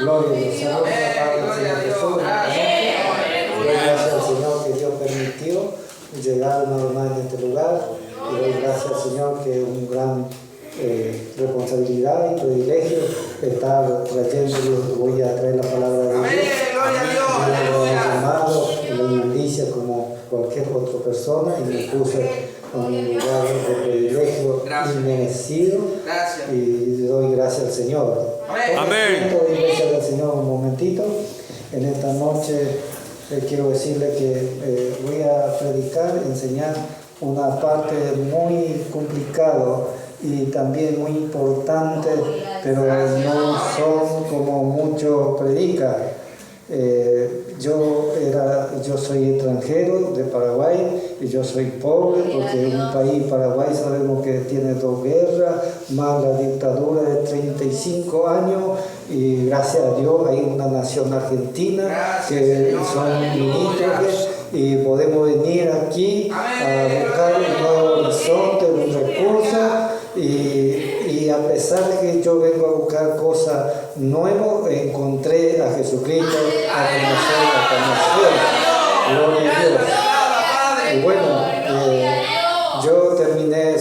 Gloria a Dios. Saludos a Padre Jesús. Gracias al Señor que Dios permitió llegar una vez más en este lugar. Y doy gracias al Señor que es una gran responsabilidad y privilegio estar trayendo. Voy a traer la palabra de Dios. Amado en la inmundicia como cualquier otra persona y me puse en un lugar de privilegio inmerecido y doy gracias al Señor. Amén. Doy gracias al Señor un momentito. En esta noche quiero decirle que voy a predicar, enseñar una parte muy complicada y también muy importante, pero no son como muchos predican. Yo soy extranjero de Paraguay y yo soy pobre porque en un país, Paraguay, sabemos que tiene 2 guerras, más la dictadura de 35 años y gracias a Dios hay una nación argentina que son limítrofes y podemos venir aquí a buscar un nuevo horizonte, un recurso y a pesar de que yo vengo a buscar cosas nuevas, encontré a Jesucristo a conocer la nación. Gloria a Dios. Y bueno, yo terminé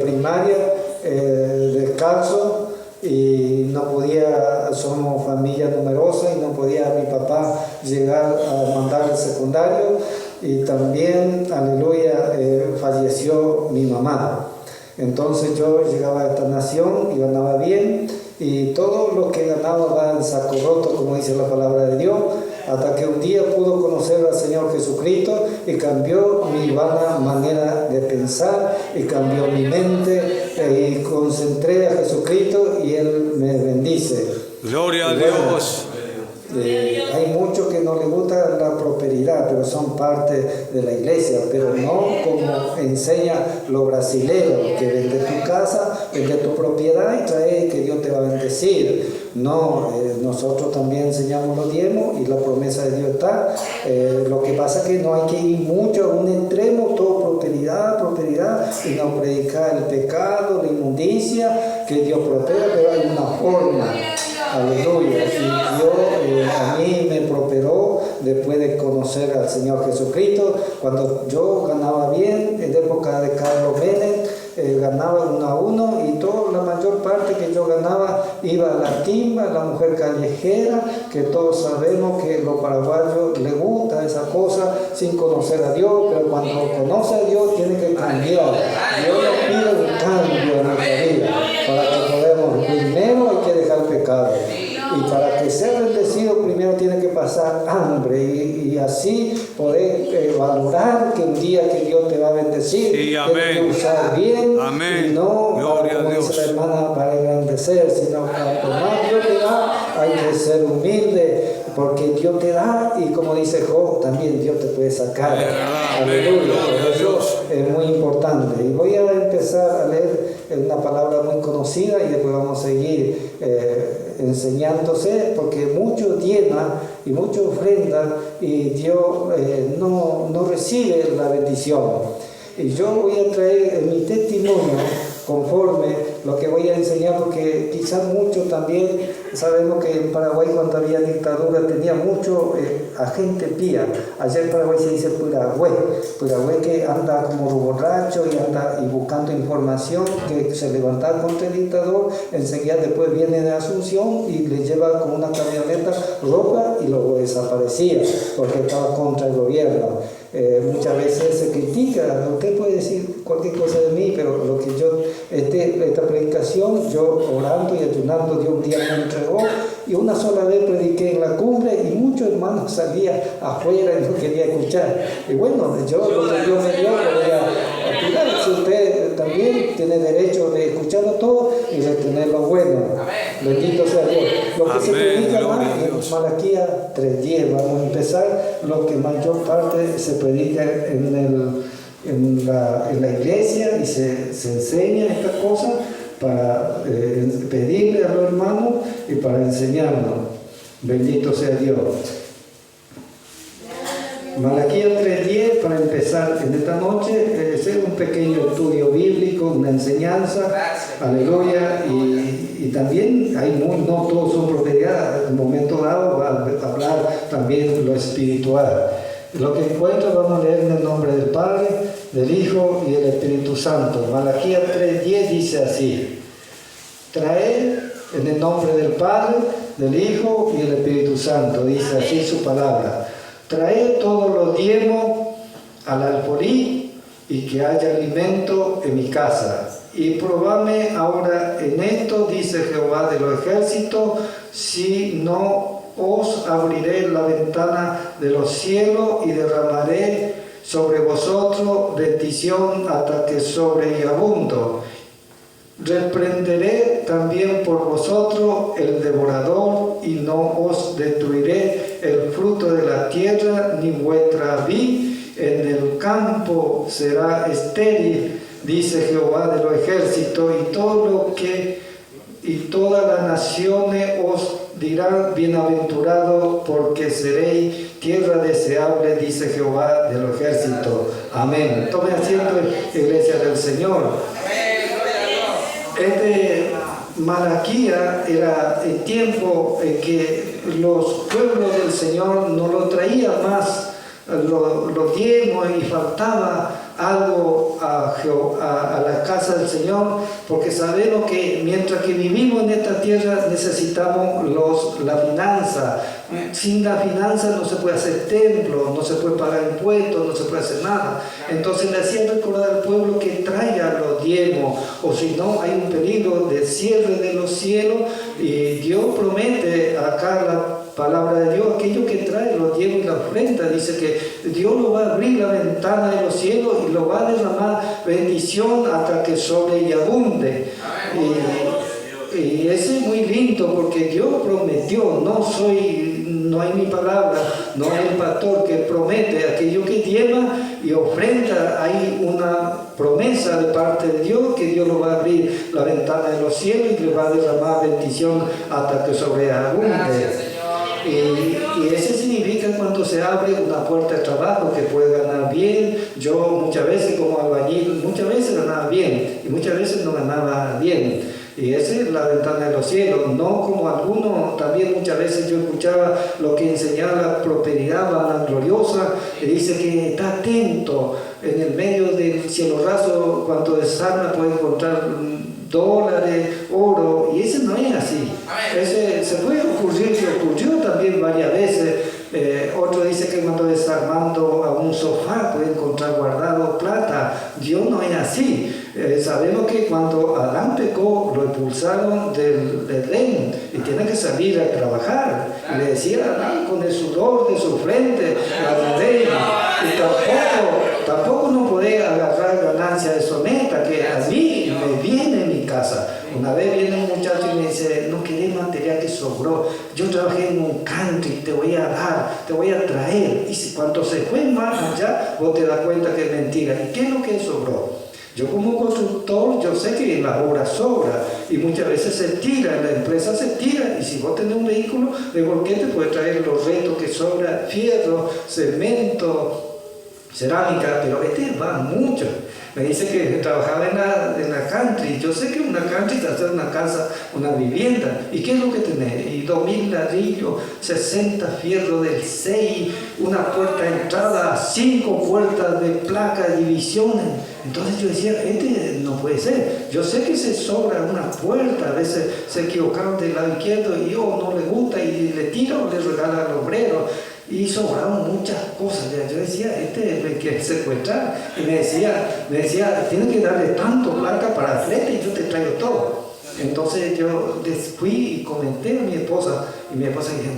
primaria descalzo y no podía, somos familia numerosa y no podía mi papá llegar a mandar al secundario y también, aleluya, falleció mi mamá. Entonces yo llegaba a esta nación y ganaba bien y todo lo que ganaba va en saco roto, como dice la palabra de Dios, hasta que un día pudo conocer al Señor Jesucristo y cambió mi vana manera de pensar y cambió mi mente y concentré a Jesucristo y Él me bendice. Gloria a Dios. Hay muchos que no les gusta la prosperidad, pero son parte de la iglesia, pero no como enseña lo brasilero, que vende tu casa, vende tu propiedad y trae que Dios te va a bendecir. No, nosotros también enseñamos los diezmos y la promesa de Dios está. Lo que pasa es que no hay que ir mucho a un extremo, todo prosperidad, y no predicar el pecado, la inmundicia, que Dios prospera, pero hay una forma. Aleluya. Y Dios a mí me prosperó después de conocer al Señor Jesucristo. Cuando yo ganaba bien, en la época de Carlos Menem, ganaba 1 a 1 y la mayor parte que yo ganaba iba a la timba, la mujer callejera, que todos sabemos que a los paraguayos les gusta esa cosa sin conocer a Dios, pero cuando conoce a Dios tiene que cambiar. Dios nos pide un cambio en nuestra vida para que podamos, primero hay que dejar el pecado. Y para que sea bendecido primero tiene que pasar hambre y así poder valorar que un día que Dios te va a bendecir, tienes que usar bien y no para, como dice la hermana, para engrandecer, sino para tomar Dios te da, hay que ser humilde porque Dios te da y como dice Job, también Dios te puede sacar. Aleluya. Eso es muy importante. Y voy a empezar a leer una palabra muy conocida y después vamos a seguir enseñándose porque muchos diezman y muchos ofrendan y Dios no recibe la bendición. Y yo voy a traer en mi testimonio conforme lo que voy a enseñar, porque quizás muchos también sabemos que en Paraguay cuando había dictadura tenía mucho agente pía. Allá en Paraguay se dice puragüe que anda como borracho y anda y buscando información, que se levantaba contra el dictador, enseguida después viene de Asunción y le lleva con una camioneta ropa y luego desaparecía porque estaba contra el gobierno. Muchas veces se critica, usted puede decir cualquier cosa de mí, pero lo que yo, esta predicación, yo orando y ayunando, Dios un día me entregó y una sola vez prediqué en la cumbre y muchos hermanos salían afuera y no querían escuchar. Y bueno, yo lo que Dios me dio lo voy a tirar. Si usted también tiene derecho de escucharlo todo y de tener lo bueno. Bendito sea Dios. Lo que se predica más en Malaquías 3:10, vamos a empezar, lo que mayor parte se predica en la iglesia y se enseña estas cosas para pedirle a los hermanos y para enseñarnos. Bendito sea Dios. Malaquías 3:10, para empezar en esta noche, es un pequeño estudio bíblico, una enseñanza, aleluya, y también no todos son prosperidad, en el momento lo espiritual. Lo que encuentro vamos a leer en el nombre del Padre, del Hijo y del Espíritu Santo. Malaquías 3:10 dice así: traed en el nombre del Padre, del Hijo y del Espíritu Santo, dice así su palabra. Traed todos los diezmos al alfolí y que haya alimento en mi casa. Y probadme ahora en esto, dice Jehová de los ejércitos, si no os abriré la ventana de los cielos y derramaré sobre vosotros bendición hasta que sobreabundo. Reprenderé también por vosotros el devorador y no os destruiré el fruto de la tierra ni vuestra vid en el campo será estéril, dice Jehová de los ejércitos, y todas las naciones os dirán bienaventurados, porque seréis tierra deseable, dice Jehová de los ejércitos. Amén. Tome asiento, iglesia del Señor. Malaquía era el tiempo en que los pueblos del Señor no lo traían más los diezmos y faltaba algo a la casa del Señor, porque sabemos que mientras que vivimos en esta tierra necesitamos la finanza. Sin la finanza no se puede hacer templo, no se puede pagar impuestos, no se puede hacer nada. Entonces le hacían recordar al pueblo que traiga los diezmos, o si no hay un peligro de cierre de los cielos. Y Dios promete acá la palabra de Dios, aquello que trae los diezmos y la ofrenda, dice que Dios lo va a abrir la ventana de los cielos y lo va a derramar bendición hasta que sobreabunde. Y ese es muy lindo, porque Dios prometió, no hay mi palabra, no hay el pastor que promete, aquello que diezma y ofrenda, hay una promesa de parte de Dios que Dios lo va a abrir la ventana de los cielos y le va a derramar bendición hasta que sobreabunde. Y eso significa cuando se abre una puerta de trabajo que puede ganar bien. Yo muchas veces como albañil, muchas veces ganaba bien y muchas veces no ganaba bien. Y esa es la ventana de los cielos, no como algunos, también muchas veces yo escuchaba lo que enseñaba la prosperidad gloriosa, que dice que está atento en el medio del cielo raso, cuando desarma puede encontrar dólares, oro, y ese no es así. Ese se puede ocurrir, que ocurrió también varias veces. Otro dice que cuando desarmando a un sofá puede encontrar guardado plata. Dios no es así. Sabemos que cuando Adán pecó lo expulsaron del Edén y tiene que salir a trabajar. Y le decía a Adán, con el sudor de su frente lavaré. Y tampoco no puede agarrar ganancia deshonesta, que a mí me viene en mi casa. Una vez viene un muchacho y me dice: no querés material que sobró, yo trabajé en un country, te voy a dar, te voy a traer. Y cuando se fue más allá, vos te das cuenta que es mentira. ¿Y qué es lo que sobró? Yo como constructor, yo sé que la obra sobra y muchas veces se tira, la empresa se tira, y si vos tenés un vehículo de volquete puede traer los restos que sobra, fierro, cemento, cerámica, pero va mucho. Me dice que trabajaba en la country. Yo sé que una country te hace una casa, una vivienda. ¿Y qué es lo que tenés? Y 2000 ladrillos, 60 fierros del 6, una puerta de entrada, 5 puertas de placa de divisiones. Entonces yo decía, no puede ser. Yo sé que se sobra una puerta, a veces se equivocaron del lado izquierdo y no le gusta y le tira o le regala al obrero. Y sobraron muchas cosas. Yo decía, me quiere secuestrar. Y me decía, tienes que darle tanto plata para el flete y yo te traigo todo. Entonces yo fui y comenté a mi esposa, y mi esposa dijo,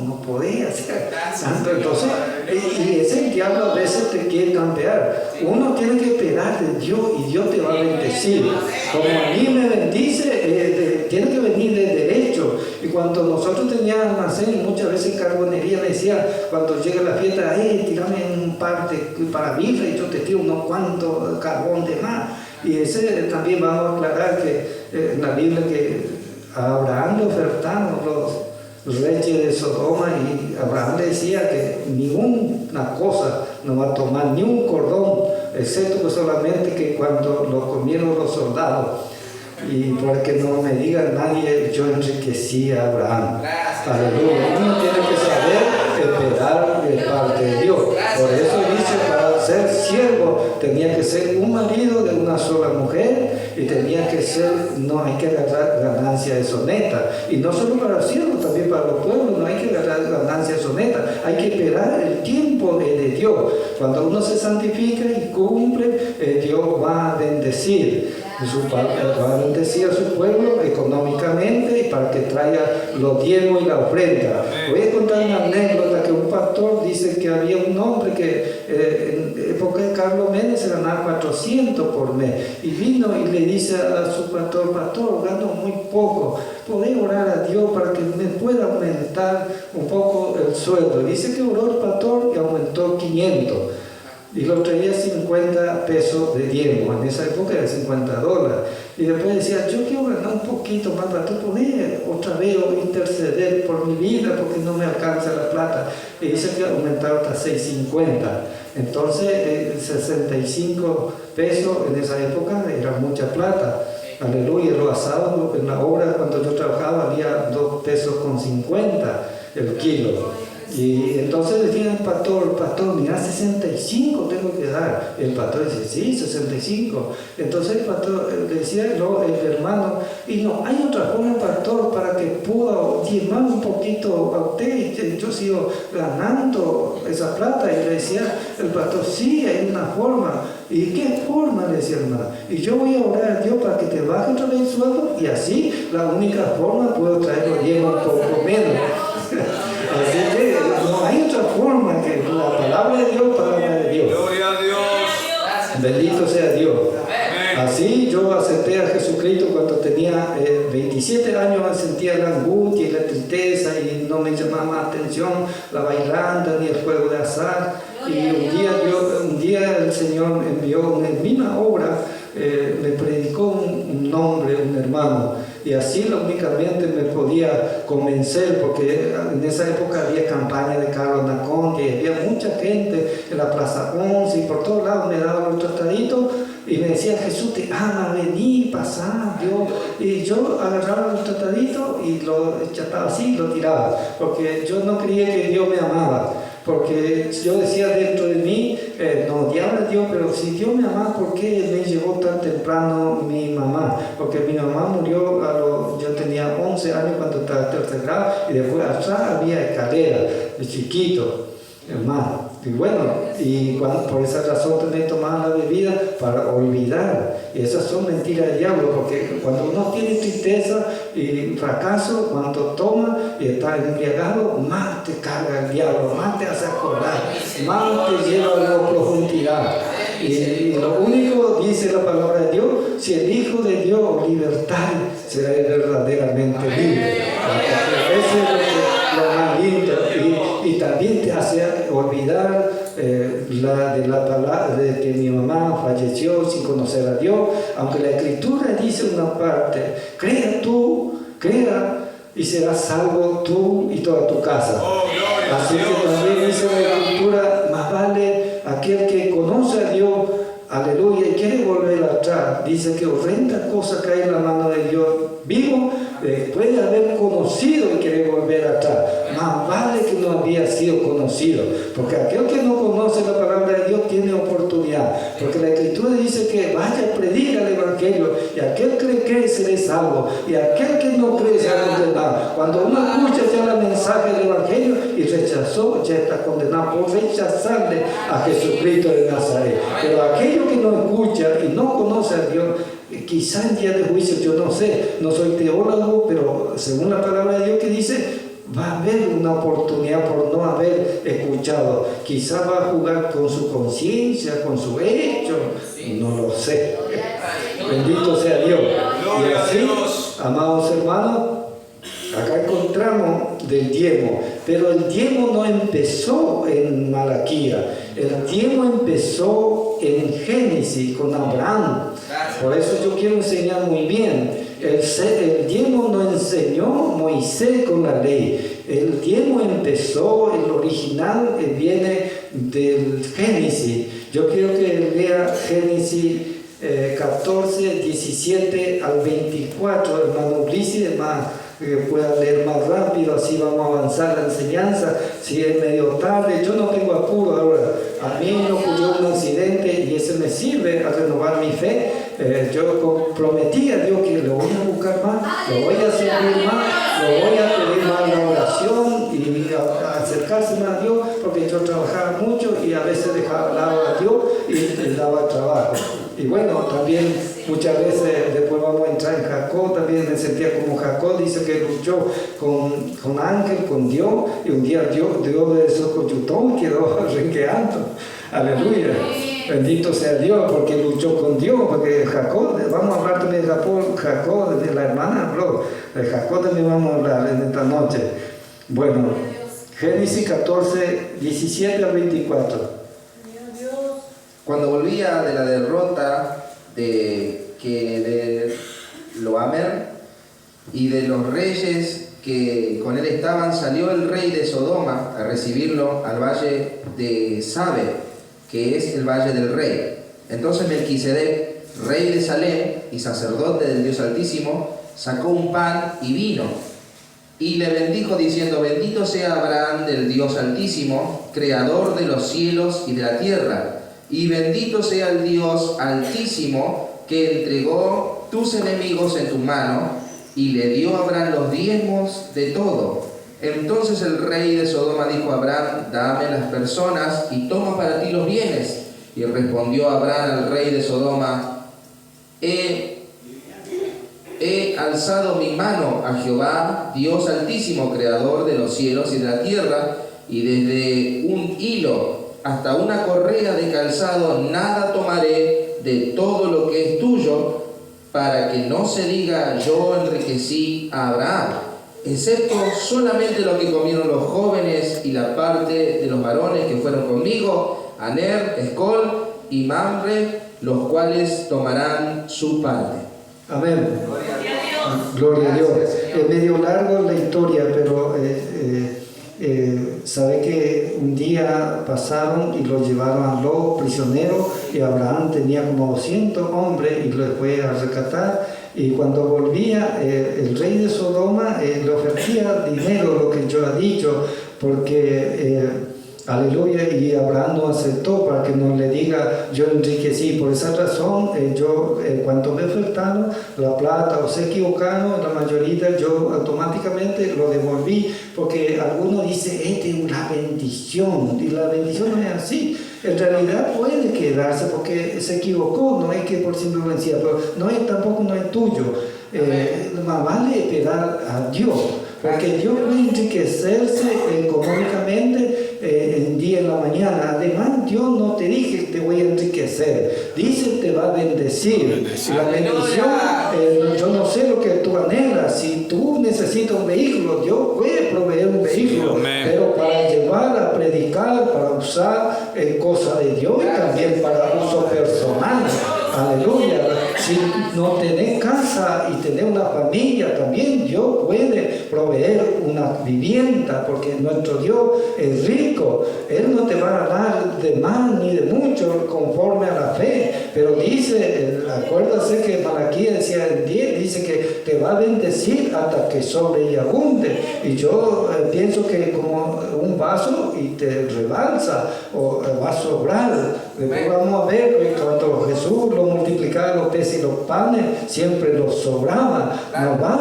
no podía hacer tanto. Entonces, y ese diablo a veces te quiere campear. Uno tiene que esperar de Dios y Dios te va a bendecir. Como a mí me bendice, tiene que venir de derecho. Y cuando nosotros teníamos almacén, muchas veces en carbonería me decía, cuando llega la fiesta, tirame un par para birra y yo te tiro unos cuantos carbón de más. Y ese también vamos a aclarar que en la Biblia que a Abraham le ofertaron los reyes de Sodoma, y Abraham le decía que ninguna cosa no va a tomar, ni un cordón, excepto que solamente que cuando lo comieron los soldados. Y para que no me diga nadie, yo enriquecí a Abraham. Aleluya. Uno tiene que saber esperar de parte de Dios. Por eso dice, para ser siervo tenía que ser un marido de una sola mujer y tenía que ser, no hay que agarrar ganancia deshonesta. Y no solo para los siervos, también para los pueblos no hay que agarrar ganancia deshonesta. Hay que esperar el tiempo de Dios. Cuando uno se santifica y cumple, Dios va a bendecir. Va a bendecir a su pueblo económicamente y para que traiga los diezmos y la ofrenda. Voy a contar una anécdota que un pastor dice que había un hombre que en época de Carlos Menem se ganaba 400 por mes y vino y le dice a su pastor, pastor, gano muy poco, ¿podés orar a Dios para que me pueda aumentar un poco el sueldo? Y dice que oró el pastor y aumentó 500. Y lo traía 50 pesos de diezmo, en esa época era $50. Y después decía, yo quiero ganar un poquito más, para tú poder otra vez interceder por mi vida porque no me alcanza la plata. Y dice que aumentaron hasta 650. Entonces 65 pesos en esa época era mucha plata. Aleluya, los asados en la obra cuando yo trabajaba había 2 pesos con 50 el kilo. Y entonces decía el pastor, mira, 65 tengo que dar. El pastor dice, sí, 65. Entonces el pastor le decía el hermano, y no, hay otra forma, pastor, para que pueda diezmar un poquito a usted, y yo sigo ganando esa plata. Y le decía el pastor, sí, hay una forma. ¿Y qué forma? Le decía el hermano. Y yo voy a orar a Dios para que te baje otra vez el sueldo, y así la única forma puedo traer los diezmos un poco menos. Así que no hay otra forma que la palabra de Dios, palabra de Dios. Gloria a Dios. Bendito sea Dios. Así yo acepté a Jesucristo cuando tenía 27 años, sentía la angustia y la tristeza y no me llamaba la atención la bailanda ni el juego de azar. Y un día el Señor envió una misma obra, me predicó un hombre, un hermano. Y así únicamente me podía convencer, porque en esa época había campaña de Carlos Nacón, que había mucha gente en la Plaza 11 y por todos lados me daban los trataditos y me decía, Jesús te ama, vení, pasá, Dios. Y yo agarraba los trataditos y lo echaba así y lo tiraba, porque yo no creía que Dios me amaba. Porque yo decía dentro de mí, no odiaba a Dios, pero si Dios me amaba, ¿por qué me llevó tan temprano mi mamá? Porque mi mamá murió, yo tenía 11 años cuando estaba en tercer grado, y después atrás había escalera, de chiquito, hermano. Y bueno, por esa razón también tomaba la bebida para olvidar. Y esas son mentiras del diablo, porque cuando uno tiene tristeza y fracaso, cuando toma y está embriagado, más te carga el diablo, más te hace acordar, más te lleva a la profundidad. Y lo único, dice la palabra de Dios, si el Hijo de Dios os libertare, será verdaderamente libre. Eso es lo más lindo. Y también te hace olvidar de la palabra de que mi mamá falleció sin conocer a Dios, aunque la Escritura dice una parte, crea y serás salvo tú y toda tu casa. Así que también dice la Escritura, más vale aquel que conoce a Dios, aleluya, y quiere volver atrás. Dice que horrenda cosa cae en la mano de Dios vivo, después de haber conocido y querer volver atrás. Más vale que no había sido conocido, porque aquel que no conoce la palabra de Dios tiene oportunidad, porque la Escritura dice que vaya, predica el Evangelio, y aquel que cree será salvo, y aquel que no cree será condenado. Cuando uno escucha ya el mensaje del Evangelio y rechazó, ya está condenado por rechazarle a Jesucristo de Nazaret. Pero aquello que no escucha y no conoce a Dios, quizá en día de juicio, yo no sé, no soy teólogo, pero según la palabra de Dios que dice, va a haber una oportunidad por no haber escuchado. Quizá va a jugar con su conciencia, con su hecho, no lo sé. Bendito sea Dios. Y así, amados hermanos, acá encontramos del diezmo, pero el diezmo no empezó en Malaquía, el diezmo empezó en Génesis con Abraham. Por eso yo quiero enseñar muy bien. El diezmo no enseñó Moisés con la ley. El diezmo empezó, el original viene del Génesis. Yo quiero que lea Génesis 14, 17 al 24. Hermano Ulises, hermano que pueda leer más rápido, así vamos a avanzar la enseñanza. Si es medio tarde, yo no tengo apuro ahora. A mí me ocurrió un accidente y eso me sirve a renovar mi fe. Yo prometí a Dios que lo voy a buscar más, lo voy a servir más, lo voy a pedir más la oración y a acercarse más a Dios, porque yo trabajaba mucho y a veces dejaba al lado a Dios y le daba trabajo. Y bueno, también muchas veces después vamos a entrar en Jacob, también me sentía como Jacob, dice que luchó con ángel, con Dios, y un día Dios de esos coyutón quedó renqueando. Aleluya. Bendito sea Dios, porque luchó con Dios, porque Jacob, vamos a hablar también de Jacob, de la hermana habló, de Jacob también vamos a hablar en esta noche. Bueno, Génesis 14, 17 al 24. Cuando volvía de la derrota de Loamer y de los reyes que con él estaban, salió el rey de Sodoma a recibirlo al valle de Sabe, que es el valle del rey. Entonces Melquisedec, rey de Salem y sacerdote del Dios Altísimo, sacó un pan y vino, y le bendijo diciendo: bendito sea Abraham del Dios Altísimo, creador de los cielos y de la tierra, y bendito sea el Dios Altísimo que entregó tus enemigos en tu mano, y le dio a Abraham los diezmos de todo. Entonces el rey de Sodoma dijo a Abraham: dame las personas y toma para ti los bienes. Y respondió Abraham al rey de Sodoma: he alzado mi mano a Jehová, Dios Altísimo, creador de los cielos y de la tierra, y desde un hilo hasta una correa de calzado nada tomaré de todo lo que es tuyo, para que no se diga: yo enriquecí a Abraham, excepto solamente lo que comieron los jóvenes y la parte de los varones que fueron conmigo, Aner, Escol y Mamre, los cuales tomarán su parte. Amén. Gloria a Dios. Es medio largo la historia, pero sabe que un día pasaron y lo llevaron a los prisioneros, y Abraham tenía como 200 hombres y los fue a rescatar. Y cuando volvía, el rey de Sodoma le ofrecía dinero, lo que yo he dicho, porque aleluya, y Abraham no aceptó, para que no le diga: yo enriquecí. Por esa razón, cuando me ofertaron la plata o se equivocaron, la mayoría, yo automáticamente lo devolví, porque algunos dicen: esta es una bendición, y la bendición no es así. En realidad puede quedarse porque se equivocó, no es que por sinvergüenza, pero tampoco no es tuyo. Más vale esperar a Dios, porque Dios puede enriquecerse económicamente en día en la mañana. Además, Dios no te dije: te voy a enriquecer, dice: te va a bendecir. La bendición, yo no sé lo que tú anhelas. Si tú necesitas un vehículo, Dios puede proveer un vehículo, pero para llevar a predicar, para usar cosas de Dios, y también para uso personal. Aleluya. Si no tenés casa y tenés una familia, también Dios puede proveer una vivienda, porque nuestro Dios es rico. Él no te va a dar de más ni de mucho conforme a la fe, pero dice, acuérdase que Malaquías decía en 10, dice que te va a bendecir hasta que sobre y abunde. Y yo pienso que como un vaso y te rebalsa, o va a sobrar. Después vamos a ver que cuando Jesús lo multiplicaba los peces y los panes, siempre los sobraba. Nos va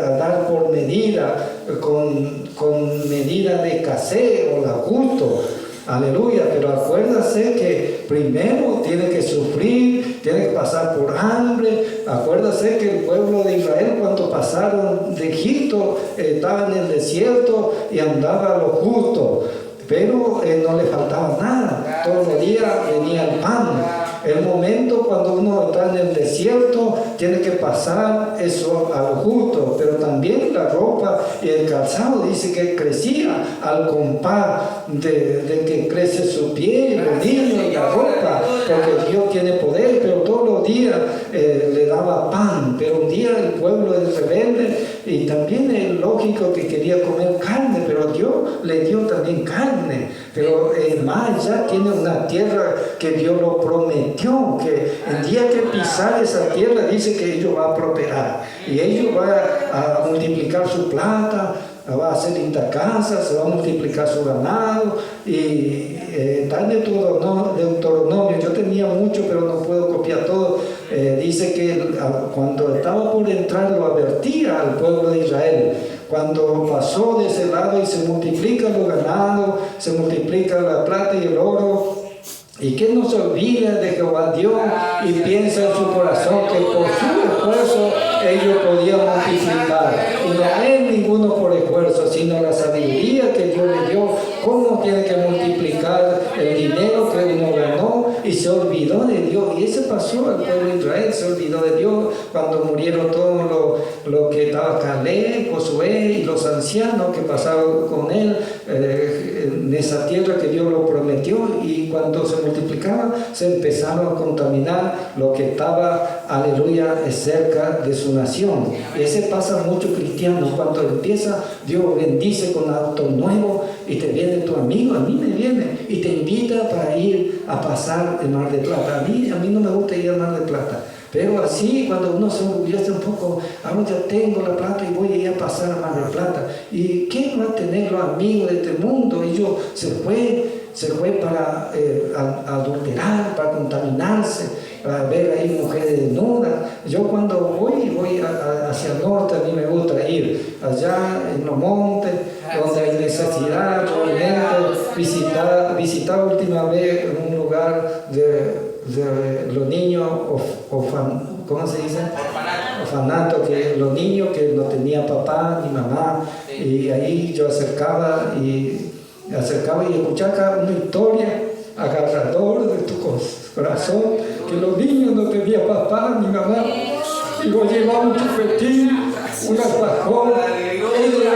a dar por medida, con medida de escasez o la justo. Aleluya, pero acuérdase que primero tiene que sufrir, tiene que pasar por hambre. Acuérdase que el pueblo de Israel, cuando pasaron de Egipto, estaba en el desierto y andaba lo justo, pero no le faltaba nada. Todos los días venía el pan. El momento cuando uno está en el desierto, tiene que pasar eso a lo justo, pero también la ropa y el calzado dice que crecía al compás de que crece su piel, los niños y la ropa, porque Dios tiene poder. Pero todos los días le daba pan, pero un día el pueblo es rebelde, y también es lógico que quería comer carne, pero pero Dios le dio también carne. Pero más ya tiene una tierra que Dios lo prometió, que el día que pisar esa tierra dice que ellos van a prosperar y ellos van a multiplicar su plata, va a hacer lindas casas, se va a multiplicar su ganado. Y está en Deuteronomio, yo tenía mucho pero no puedo copiar todo. Dice que cuando estaba por entrar lo advertía al pueblo de Israel. Cuando pasó de ese lado y se multiplica los ganados, se multiplica la plata y el oro, y que no se olvide de Jehová Dios y piensa en su corazón que por su esfuerzo ellos podían multiplicar. Y no es ninguno por esfuerzo, sino la sabiduría que Dios le dio, cómo tiene que multiplicar el dinero que uno ganó, y se olvidó de Dios. Y ese pasó al pueblo de Israel, se olvidó de Dios cuando murieron todos los que estaba Caleb, Josué y los ancianos que pasaron con él en esa tierra que Dios lo prometió. Y cuando se multiplicaba, se empezaron a contaminar lo que estaba, aleluya, cerca de su nación. Y ese pasa mucho cristiano, cuando empieza, Dios bendice con actos nuevos y te viene tu amigo, a mí me viene y te invita para ir a pasar el Mar de Plata. A mí no me gusta ir al Mar de Plata, pero así cuando uno se orgullece un poco, ahora ya tengo la plata y voy a ir a pasar al Mar de Plata. ¿Y qué va a tener los amigos de este mundo? Ellos se fue para adulterar, para contaminarse, para ver ahí mujeres desnudas. Yo cuando voy hacia el norte, a mí me gusta ir allá en los montes, donde hay necesidad, visitar última vez en un lugar de los niños, ¿cómo se dice? Orfanato, que los niños que no tenían papá ni mamá, y ahí yo acercaba y escuchaba una historia agarradora de tu corazón, que los niños no tenían papá ni mamá, y lo llevaban un chupetín, una alfajor,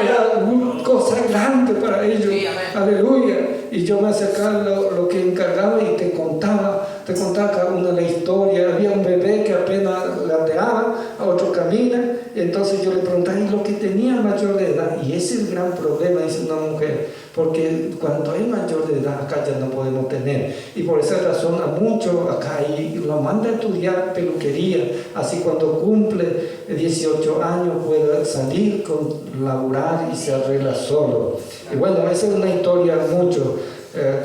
era una cosa grande para ellos, aleluya. Y yo me acercaba lo que encargaba y te contaba cada una la historia. Había un bebé que apenas gateaba, a otro camina, y entonces yo le preguntaba, ¿y lo que tenía mayor de edad? Y ese es el gran problema, dice una mujer, porque cuando hay mayor de edad acá ya no podemos tener, y por esa razón a muchos acá lo manda a estudiar peluquería, así cuando cumple 18 años puede salir con laburar y se arregla solo. Y bueno, esa es una historia, muchas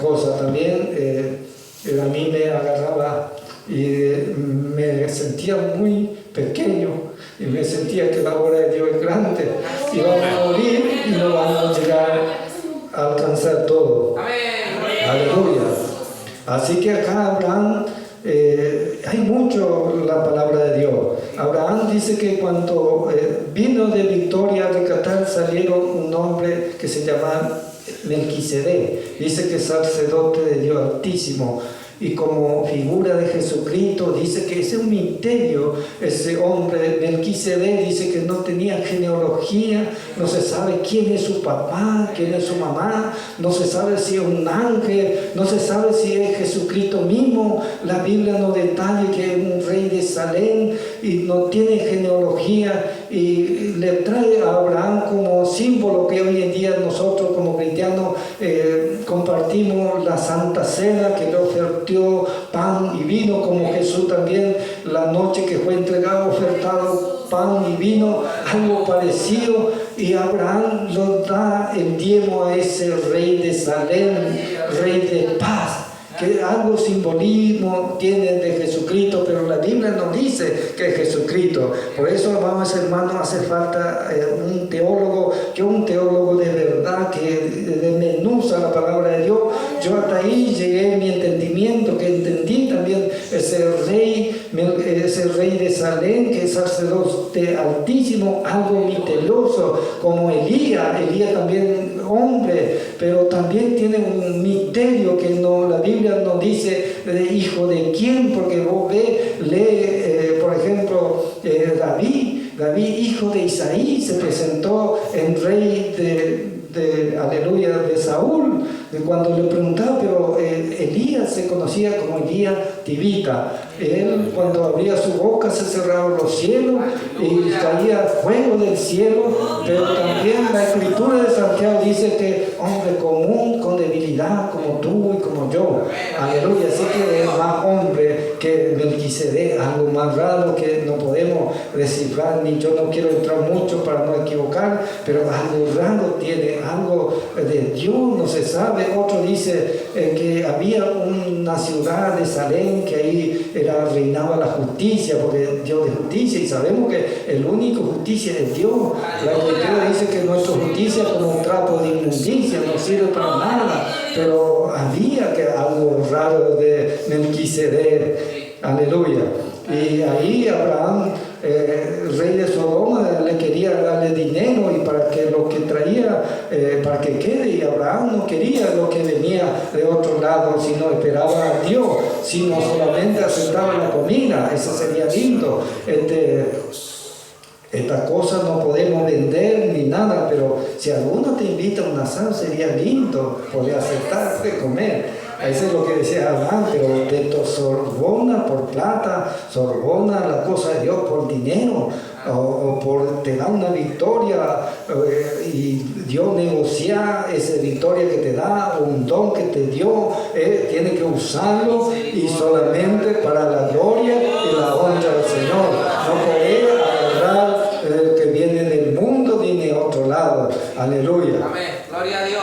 cosas también. A mí me agarraba y me sentía muy pequeño y me sentía que la obra de Dios es grande y vamos a morir y no vamos a llegar a alcanzar todo. Aleluya. Así que acá Abraham, hay mucho la palabra de Dios. Abraham dice que cuando vino de Victoria de Qatar salieron un hombre que se llamaba Melquisedec, dice que es sacerdote de Dios Altísimo, y como figura de Jesucristo, dice que es un misterio. Ese hombre Melquisedec dice que no tenía genealogía, no se sabe quién es su papá, quién es su mamá, no se sabe si es un ángel, no se sabe si es Jesucristo mismo. La Biblia no detalla que es un rey de Salem y no tiene genealogía, y le trae a Abraham como símbolo que hoy en día nosotros como cristianos compartimos la Santa Cena, que le ofertó pan y vino, como Jesús también la noche que fue entregado, ofertado pan y vino, algo parecido. Y Abraham lo da el diezmo a ese rey de Salem, rey de paz, que algo simbolismo tiene de Jesucristo, pero la Biblia nos dice que es Jesucristo. Por eso, vamos hermanos, hace falta un teólogo, de verdad, que desmenuza la palabra de Dios. Yo hasta ahí llegué en mi entendimiento, que entendí también ese rey de Salem, que es sacerdote altísimo, algo misterioso, como Elías también hombre, pero también tiene un misterio que la Biblia nos dice de hijo de quién, porque vos lee, por ejemplo, David, hijo de Isaí, se presentó en rey de aleluya, de Saúl, cuando le preguntaba, pero Elías se conocía como Elías Tibita. Él, cuando abría su boca, se cerraban los cielos y caía fuego del cielo. Pero también la escritura de Santiago dice que hombre común, con debilidad, como tú y como yo. Aleluya. Así que es más hombre que Melquisedec, algo más raro que no podemos descifrar, ni yo no quiero entrar mucho para no equivocar, pero algo raro tiene, algo de Dios no se sabe. Otro dice que había una ciudad de Salem que ahí reinaba la justicia, porque Dios es justicia y sabemos que el único justicia es Dios. La escritura dice que nuestra justicia es como un trapo de inmundicia, no sirve para nada, pero había que algo raro de Melquisedec. Aleluya. Y ahí Abraham, rey de Sodoma, le quería darle dinero y para que lo que traía, para que quede, y Abraham no quería lo que venía de otro lado, sino esperaba a Dios, sino solamente aceptaba la comida. Eso sería lindo. Esta cosa no podemos vender ni nada, pero si alguno te invita a un asado, sería lindo poder aceptar de comer. Eso es lo que decía Abraham, pero te sorbona por plata, sorbona la cosa de Dios por dinero, o por te da una victoria y Dios negocia esa victoria que te da, un don que te dio, tiene que usarlo y solamente para la gloria y la honra del Señor. No poder agarrar el que viene del mundo ni de otro lado. Aleluya. Amén. Gloria a Dios.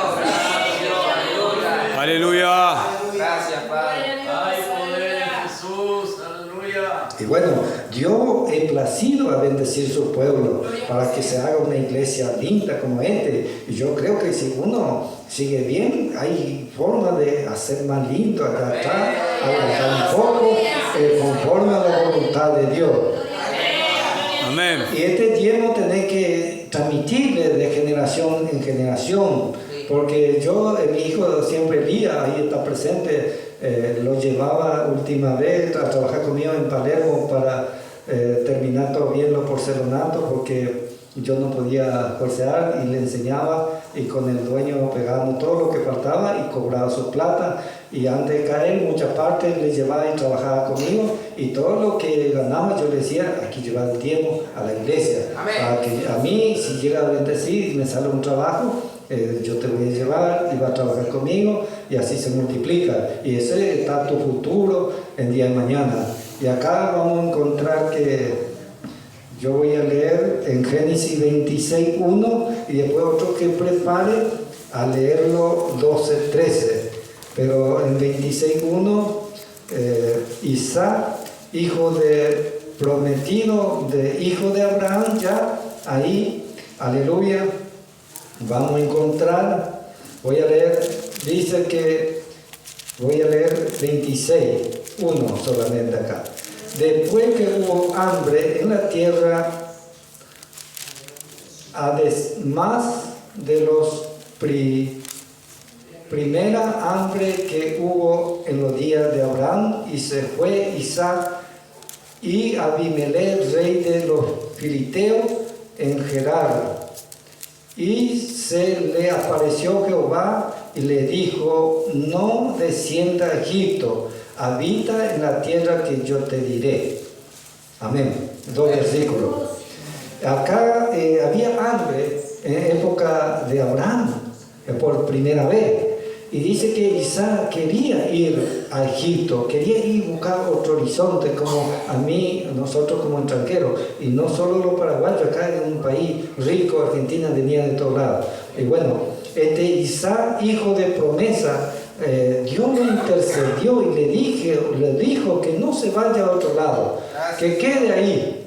Aleluya. Gracias, Padre. Ay, poder de Jesús. Aleluya. Y bueno, Dios es placido a bendecir su pueblo para que se haga una iglesia linda como este. Y yo creo que si uno sigue bien, hay forma de hacer más lindo, adaptar un poco conforme a la voluntad de Dios. Amén. Y este tiempo tenés que transmitirle de generación en generación. Porque yo, mi hijo siempre Elías, ahí está presente, lo llevaba última vez a trabajar conmigo en Palermo para terminar todo bien los porcelanatos, porque yo no podía forcear y le enseñaba, y con el dueño pegábamos todo lo que faltaba y cobraba su plata. Y antes de caer, muchas partes le llevaba y trabajaba conmigo, y todo lo que ganaba yo le decía, aquí llevar el tiempo a la iglesia. Amén. Para que a mí, si llega a bendecir y me sale un trabajo, yo te voy a llevar y vas a trabajar conmigo, y así se multiplica. Y ese está tu futuro en día de mañana. Y acá vamos a encontrar que yo voy a leer en Génesis 26:1 y después otro que prepare a leerlo 12:13. Pero en 26:1, Isaac, hijo de prometido, de hijo de Abraham, ya ahí, aleluya, vamos a encontrar, voy a leer 26:1 solamente acá. Después que hubo hambre en la tierra, además de los primera hambre que hubo en los días de Abraham, y se fue Isaac y Abimelech, rey de los filisteos, en Gerar. Y se le apareció Jehová y le dijo: no descienda a Egipto, habita en la tierra que yo te diré. Amén. 2 versículos. Acá había hambre en época de Abraham, por primera vez. Y dice que Isaac quería ir a Egipto, quería ir a buscar otro horizonte, como a mí, nosotros como extranjeros. Y no solo los paraguayos, acá en un país rico, Argentina venía de todos lados. Y bueno, Isaac, hijo de promesa, Dios lo intercedió y le dijo que no se vaya a otro lado, que quede ahí.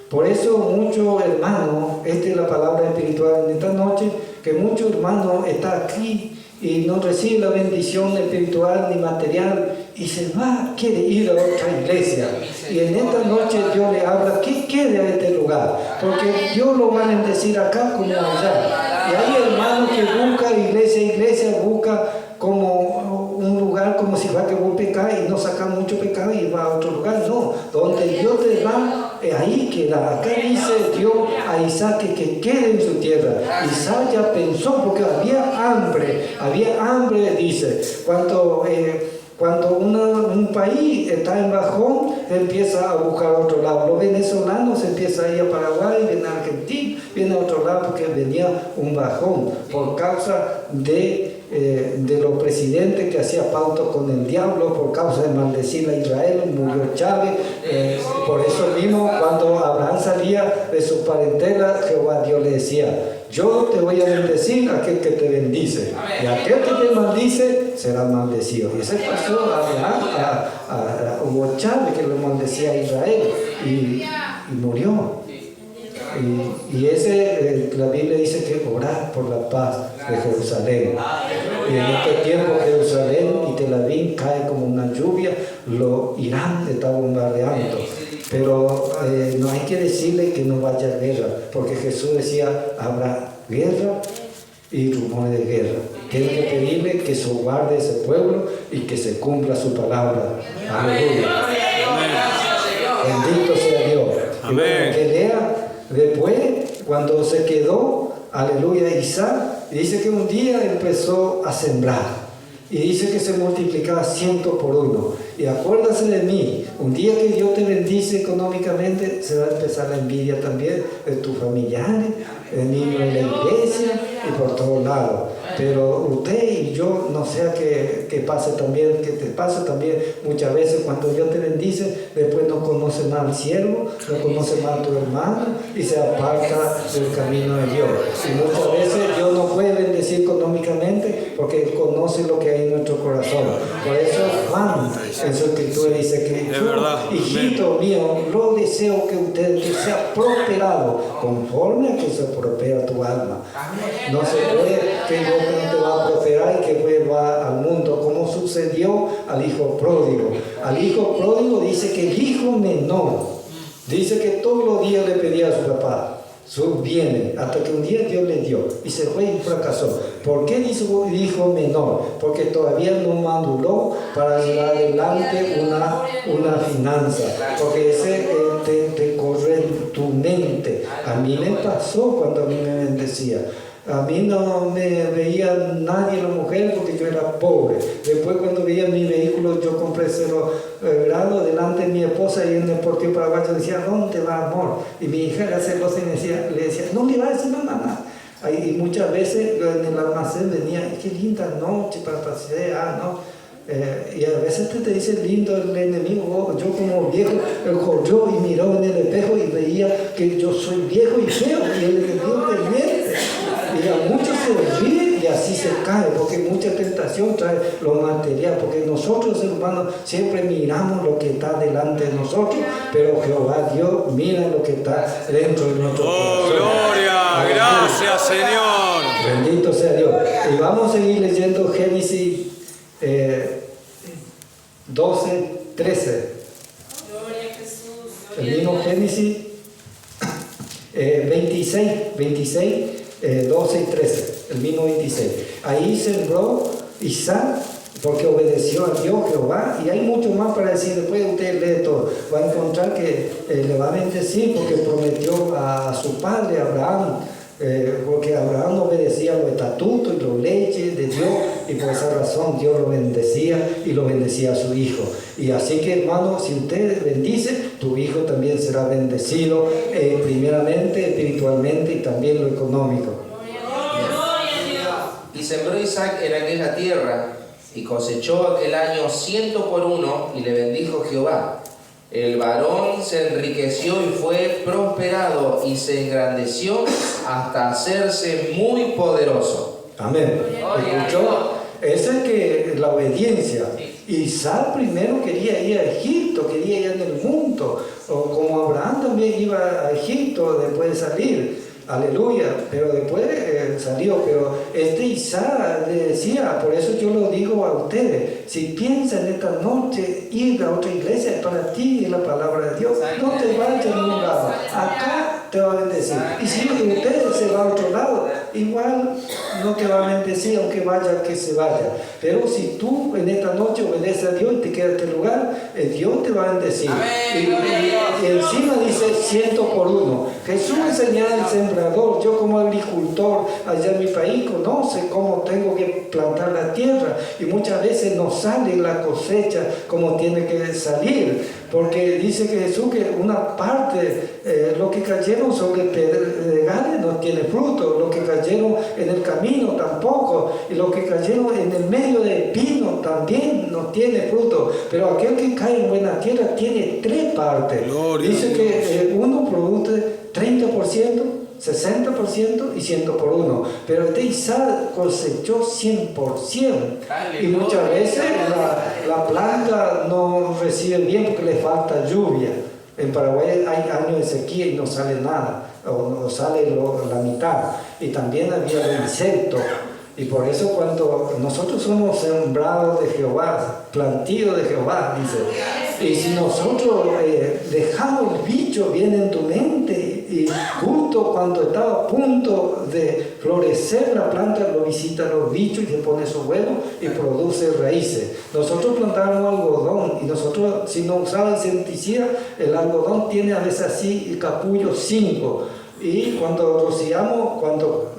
Por eso muchos hermanos, esta es la palabra espiritual en esta noche, que muchos hermanos están aquí y no recibe la bendición espiritual ni material y se va, quiere ir a otra iglesia. Y en esta noche Dios le habla que quede a este lugar, porque Dios lo va a bendecir acá como allá. Y hay hermanos que buscan iglesia, busca como un lugar como si va que voy a pecar y no saca mucho pecado y va a otro lugar. No, donde Dios te va, ahí queda. Acá dice Dios a Isaac que quede en su tierra. Isaac ya pensó, porque había hambre Había hambre, dice. Cuando un país está en bajón, empieza a buscar otro lado. Los venezolanos empiezan a ir a Paraguay, vienen a Argentina, vienen a otro lado porque venía un bajón por causa de los presidentes que hacían pactos con el diablo, por causa de maldecir a Israel, murió Chávez. Por eso mismo, cuando Abraham salía de su parentela, Jehová Dios le decía: yo te voy a bendecir a aquel que te bendice, y aquel que te maldice será maldecido. Y ese pasó a Abraham, a Hugo Chávez, que lo maldecía a Israel, y murió. Y ese, la Biblia dice que orar por la paz de Jerusalén. Y en este tiempo Jerusalén y Tel Aviv cae como una lluvia, Irán está bombardeando. Pero no hay que decirle que no vaya a guerra, porque Jesús decía: habrá guerra y rumores de guerra. Tiene que pedirle que se guarde ese pueblo y que se cumpla su palabra. Aleluya. Bendito sea Dios. Y bueno, que lea después, cuando se quedó, aleluya, Isaac, dice que un día empezó a sembrar. Y dice que se multiplicaba 100 por 1. Y acuérdase de mí, un día que Dios te bendice económicamente, se va a empezar la envidia también de tus familiares, el niño en la iglesia y por todos lados. Pero usted y yo, no sea que pase también, que te pase también muchas veces cuando Dios te bendice, después no conoce más al siervo, no conoce más a tu hermano y se aparta del camino de Dios. Y muchas veces Dios no puede bendecir económicamente porque Él conoce lo que hay en nuestro corazón. Por eso Juan en su escritura dice que yo, hijito mío, no deseo que usted que sea prosperado conforme a que se prospera tu alma. No se puede que Dios no te va a prosperar y que vuelva al mundo, como sucedió al hijo pródigo. Al hijo pródigo dice que el hijo menor, dice que todos los días le pedía a su papá sus bienes, hasta que un día Dios le dio y se fue y fracasó. ¿Por qué dijo hijo menor? Porque todavía no maduró para llevar adelante una finanza, porque ese te corre en tu mente. A mí me pasó cuando a mí me bendecía. A mí no me veía nadie la mujer porque yo era pobre. Después cuando veía mi vehículo, yo compré 0 grado delante de mi esposa y en el Deportivo Paraguayo decía: ¿dónde va, amor? Y mi hija era celosa y le decía: no le va a decir mamá. Y muchas veces en el almacén venía: qué linda noche para pasear, ¿no? Y a veces te dice lindo el enemigo. Yo como viejo corrió y miró en el espejo y veía que yo soy viejo y feo y el enemigo te miente. Y a muchos se ríe y así se cae, porque mucha tentación trae lo material, porque nosotros hermanos siempre miramos lo que está delante de nosotros, pero Jehová Dios mira lo que está dentro de nuestro corazón. ¡Oh, gloria! ¡Gracias, Señor! Bendito sea Dios. Y vamos a seguir leyendo Génesis 12, 13. Gloria a Jesús. El mismo Génesis 26, 12 y 13. El mismo 26. Ahí sembró Isaac porque obedeció a Dios, Jehová. Y hay mucho más para decir. Después usted lee todo. Va a encontrar que le va a bendecir porque prometió a su padre Abraham. Porque Abraham obedecía los estatutos y las leyes de Dios, y por esa razón Dios lo bendecía y lo bendecía a su hijo. Y así que, hermano, si usted bendice, tu hijo también será bendecido, primeramente espiritualmente y también lo económico. Y sembró Isaac en aquella tierra y cosechó aquel año 100 por 1 y le bendijo Jehová. El varón se enriqueció y fue prosperado y se engrandeció hasta hacerse muy poderoso. Amén. ¿Escuchó? Esa es que la obediencia. Isaac primero quería ir a Egipto, quería ir en el mundo, o como Abraham también iba a Egipto después de salir. Aleluya, pero después salió, pero Isaac le decía, por eso yo lo digo a ustedes, si piensan esta noche ir a otra iglesia, para ti es la palabra de Dios, no te vayas a ningún lado, acá te va a bendecir. Y si usted se va a otro lado, igual no te va a bendecir, aunque vaya que se vaya. Pero si tú en esta noche obedeces a Dios y te quedas en este lugar, Dios te va a bendecir. Y encima dice 100 por 1. Jesús enseñaba al sembrador. Yo como agricultor allá en mi país conoce cómo tengo que plantar la tierra, y muchas veces no sale la cosecha como tiene que salir, porque dice que Jesús que una parte, lo que cayeron sobre pedregales no tiene fruto, lo que cayeron en el camino tampoco, y lo que cayeron en el medio de pino también no tiene fruto, pero aquel que cae en buena tierra tiene 3 partes. Dice que uno produce 30%, 60% y 100 por 1. Pero este Isaac cosechó 100%. Y muchas veces la planta no recibe bien porque le falta lluvia. En Paraguay hay años de sequía y no sale nada, o sale la mitad. Y también había los insectos. Y por eso cuando nosotros somos sembrados de Jehová, plantíos de Jehová, dice, y si nosotros dejamos el bicho viene en tu mente, y justo cuando estaba a punto de florecer la planta, lo visitan los bichos y se pone su huevo y produce raíces. Nosotros plantamos algodón, y nosotros, si no usaba insecticida, el algodón tiene a veces así el capullo 5, y cuando rociamos, cuando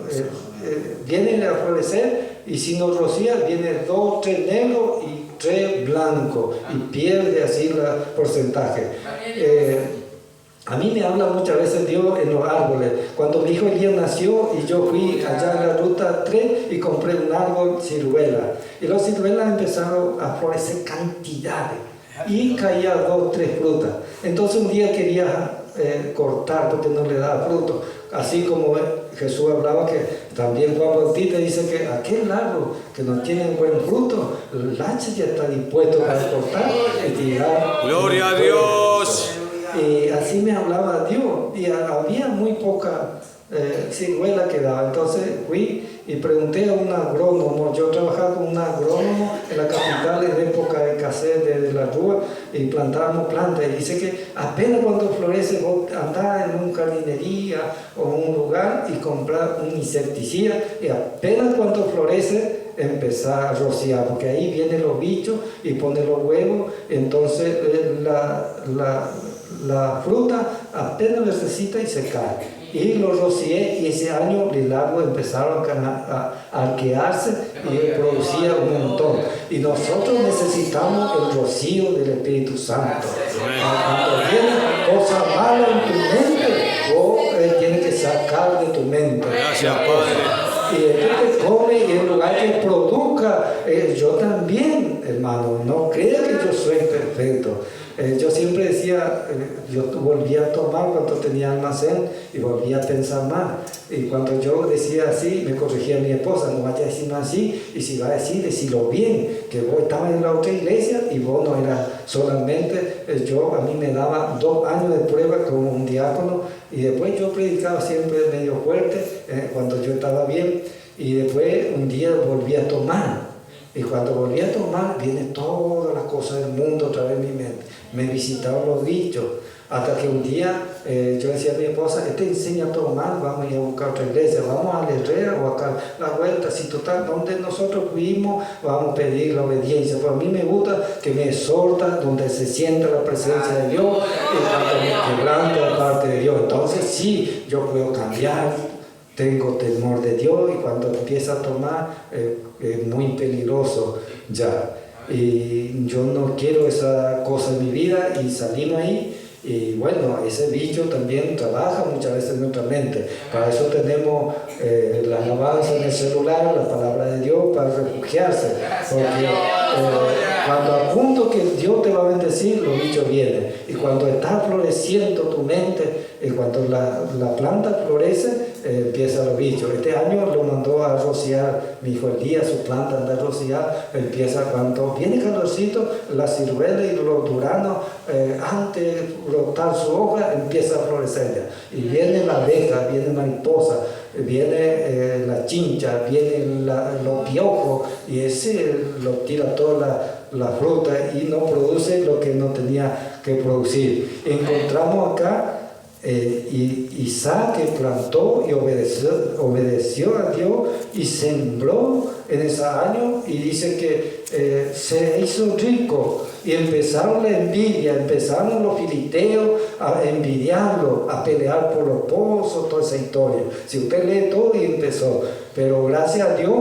viene a florecer, y si no rocía, viene 2, 3 negros y 3 blancos, y pierde así el porcentaje. A mí me habla muchas veces Dios en los árboles. Cuando mi hijo Elías nació y yo fui allá en la ruta 3 y compré un árbol ciruela, y los ciruelas empezaron a florecer cantidades y caía 2, 3 frutas. Entonces un día quería cortar porque no le daba fruto, así como Jesús hablaba que también Juan Bautista dice que aquel árbol que no tiene buen fruto, el hacha ya está dispuesto para cortar y tirar. Gloria a Dios. Y así me hablaba Dios, y había muy poca ciruela que daba. Entonces fui y pregunté a un agrónomo. Yo trabajaba con un agrónomo en la capital en época de escasez de la rúa, y plantábamos plantas, y dice que apenas cuando florece vos andás en una jardinería o en un lugar y comprar un insecticida, y apenas cuando florece empezar a rociar, porque ahí vienen los bichos y ponen los huevos. Entonces la fruta apenas necesita y se cae. Y lo rocié, y ese año el árbol empezaron a arquearse y producía un montón. Y nosotros necesitamos el rocío del Espíritu Santo. Cuando viene cosa mala en tu mente, vos tienes que sacar de tu mente. Gracias, Padre. Y el que come, y en lugar que produzca, yo también, hermano, no crea que yo soy perfecto. Yo siempre decía, yo volvía a tomar cuando tenía almacén y volvía a pensar más. Y cuando yo decía así, me corregía mi esposa: no vaya a decir más así, y si va a decir, decilo bien, que vos estabas en la otra iglesia y vos no eras solamente. A mí me daba 2 años de prueba como un diácono, y después yo predicaba siempre medio fuerte cuando yo estaba bien, y después un día volví a tomar. Y cuando volví a tomar, viene todas las cosas del mundo otra vez en mi mente. Me visitaron los bichos, hasta que un día yo decía a mi esposa: te enseña a tomar, vamos a ir a buscar otra iglesia, vamos a la Herrera o acá la vuelta, si total, donde nosotros fuimos, vamos a pedir la obediencia. Pero a mí me gusta que me exhorta donde se sienta la presencia de Dios, y cuando me quebranta de parte de Dios. Entonces sí, yo puedo cambiar, tengo temor de Dios, y cuando empieza a tomar es muy peligroso ya. Y yo no quiero esa cosa en mi vida, y salimos ahí. Y bueno, ese bicho también trabaja muchas veces en nuestra mente. Para eso tenemos la alabanza en el celular, la palabra de Dios, para refugiarse. Porque cuando a punto que Dios te va a bendecir, los bichos vienen. Y cuando está floreciendo tu mente, y cuando la planta florece, empiezan los bichos. Este año lo mandó a rociar mi hijo Elías, su planta anda a rociar. Empieza cuando viene calorcito, la ciruela y los duranos, antes de brotar su hoja, empieza a florecer ya. Y viene la abeja, viene mariposa, viene la chincha, vienen los piojos, y ese lo tira toda la fruta y no produce lo que no tenía que producir. Encontramos acá, y Isaac que plantó y obedeció a Dios y sembró en ese año, y dice que se hizo rico, y empezaron la envidia, empezaron los filisteos a envidiarlo, a pelear por los pozos, toda esa historia. Si usted lee todo, y empezó. Pero gracias a Dios,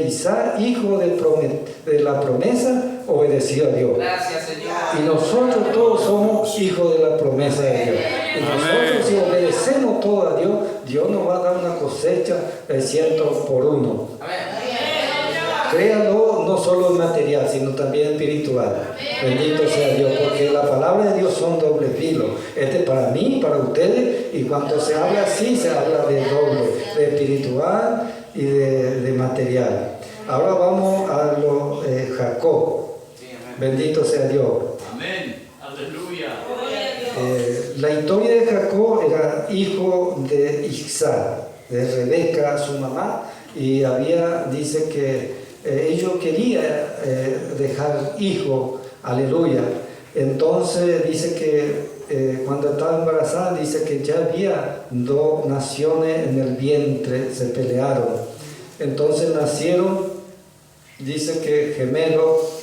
Isaac, hijo de la promesa, obedeció a Dios. Gracias, Señor. Y nosotros todos somos hijos de la promesa de Dios. Y nosotros, si obedecemos todo a Dios, Dios nos va a dar una cosecha de 100 por 1. Créalo, no solo en material, sino también espiritual. Bendito sea Dios, porque la palabra de Dios son doble filo. Este es para mí, para ustedes, y cuando se habla así, se habla de doble, de espiritual y de material. Ahora vamos a lo Jacob. Bendito sea Dios. Amén. Aleluya. La historia de Jacob era hijo de Isaac, de Rebeca, su mamá, y dice que ellos querían dejar hijo, aleluya. Entonces dice que cuando estaba embarazada, dice que ya había 2 naciones en el vientre, se pelearon. Entonces nacieron, dice que gemelos,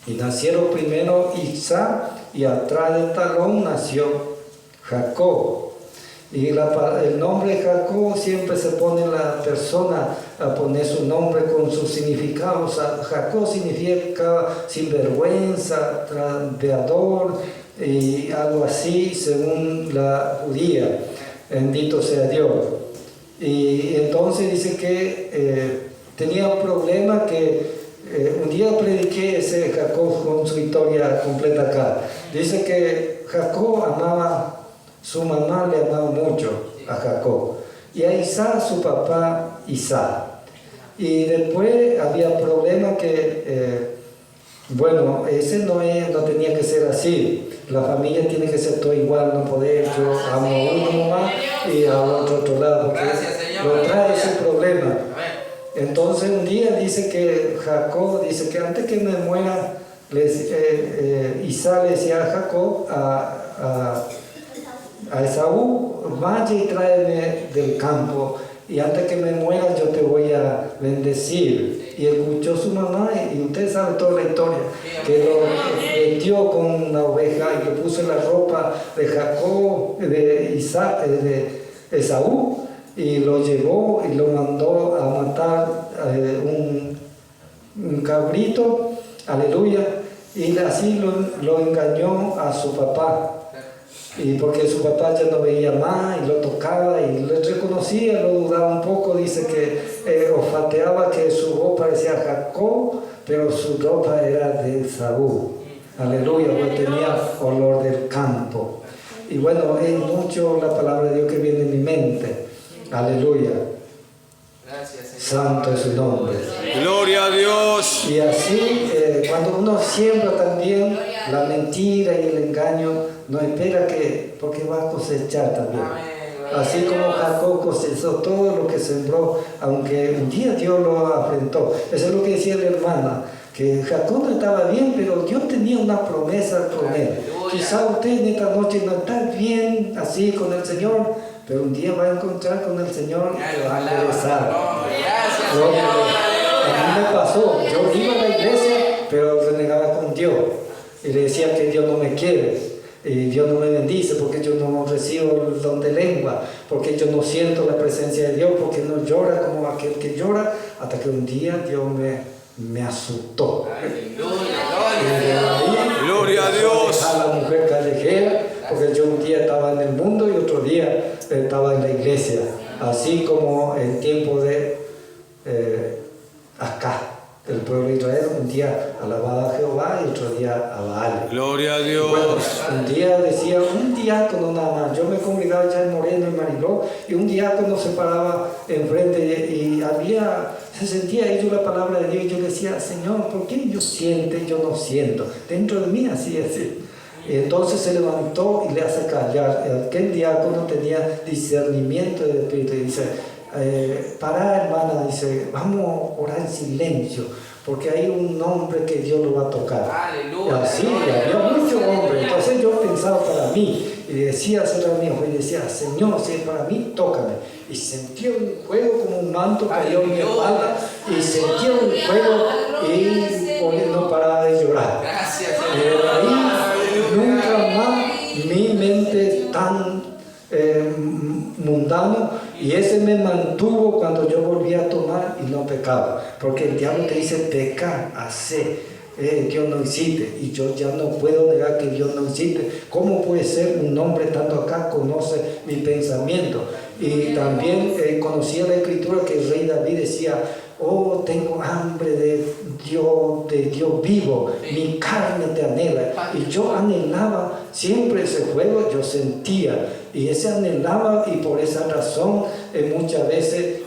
y nacieron primero Isaac, y atrás del talón nació Jacob. Y el nombre Jacob siempre se pone la persona a poner su nombre con su significado. O sea, Jacob significa sinvergüenza, trampeador y algo así según la judía. Bendito sea Dios. Y entonces dice que tenía un problema que un día prediqué ese Jacob con su historia completa acá. Dice que Jacob su mamá le amaba mucho a Jacob, y a Isaac su papá Isaac. Y después había problema que, ese no tenía que ser así. La familia tiene que ser todo igual, no poder, yo amo a uno más y a otro lado, porque lo trae ese problema. Entonces un día dice que Jacob, dice que antes que me muera, Isaac le decía a Jacob, a Esaú, vaya y tráeme del campo, y antes que me muera yo te voy a bendecir. Y escuchó su mamá, y usted sabe toda la historia, que lo metió con una oveja y le puso la ropa de Jacob, de Esaú, y lo llevó y lo mandó a matar un cabrito, aleluya, y así lo engañó a su papá. Y porque su papá ya no veía más, y lo tocaba y lo reconocía, lo dudaba un poco, dice que olfateaba que su voz parecía Jacob, pero su ropa era de Saúl, aleluya, porque tenía olor del campo. Y bueno, es mucho la palabra de Dios que viene en mi mente, aleluya. Santo es su nombre. Gloria a Dios. Y así, cuando uno siembra también la mentira y el engaño, no espera porque va a cosechar también. Así como Jacob cosechó todo lo que sembró, aunque un día Dios lo afrentó. Eso es lo que decía la hermana, que Jacob no estaba bien, pero Dios tenía una promesa con él. Quizá usted en esta noche no está bien así con el Señor, pero un día va a encontrar con el Señor y lo va a regresar. A mí me pasó, yo iba a la iglesia, pero renegaba con Dios. Y le decía que Dios no me quiere, y Dios no me bendice, porque yo no recibo el don de lengua, porque yo no siento la presencia de Dios, porque no llora como aquel que llora, hasta que un día Dios me asustó. Gloria a Dios. A la mujer callejera, porque yo un día estaba en el mundo y otro día estaba en la iglesia, así como en tiempo de acá, el pueblo de Israel, un día alababa a Jehová y otro día a Baal. Gloria a Dios. Bueno, un día decía, un diácono nada más, yo me congregaba ya en Moreno, en Mariló, y un diácono se paraba enfrente y se sentía ellos la palabra de Dios, y yo le decía, Señor, ¿por qué ellos sienten y yo no siento? Dentro de mí así. Y entonces se levantó y le hace callar. Aquel diácono tenía discernimiento del Espíritu y dice, para hermana, dice, vamos a orar en silencio, porque hay un hombre que Dios lo va a tocar. Aleluya. Y así, había muchos hombres. Entonces yo pensaba para mí, y decía, ese era mi hijo, y decía, Señor, si es para mí, tócame. Y sentía un fuego como un manto cayó en mi espalda, y sentía un fuego y no paraba de llorar. Pero ahí nunca más mi mente tan mundano, y ese me mantuvo cuando yo volví a tomar y no pecaba, porque el diablo te dice pecar, hacer. Dios no hiciste, y yo ya no puedo negar que Dios no hiciste. ¿Cómo puede ser un hombre estando acá conoce mi pensamiento? Y también conocía la escritura que el rey David decía, oh, tengo hambre de Dios vivo, mi carne te anhela. Y yo anhelaba siempre ese fuego, yo sentía, y ese anhelaba, y por esa razón muchas veces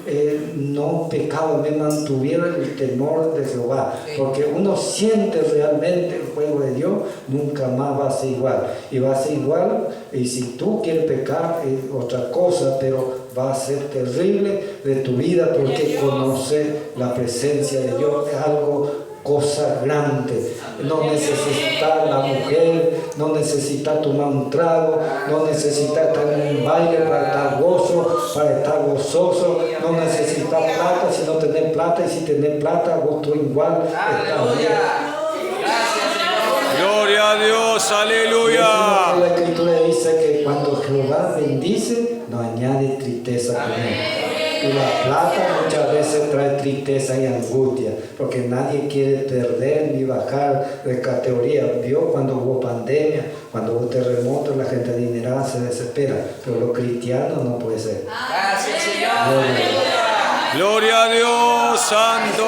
no pecaba, me mantuviera el temor de Jehová, porque uno siente realmente el fuego de Dios, nunca más va a ser igual, y va a ser igual, y si tú quieres pecar es otra cosa, pero va a ser terrible de tu vida, porque conoce la presencia de Dios, es algo, cosa grande. No necesita la mujer, no necesita tomar un trago, no necesita estar en un baile para estar para estar gozoso, no necesita plata, sino tener plata, y si tener plata, gusto igual, está bien. Gloria a Dios, aleluya. La escritura dice que cuando Jehová bendice, no añade tristeza con él. Y la plata muchas veces trae tristeza y angustia, porque nadie quiere perder ni bajar de categoría. Vio cuando hubo pandemia, cuando hubo terremotos, la gente adinerada se desespera, pero los cristianos no puede ser. Gracias, Señor. Gloria a Dios, santo.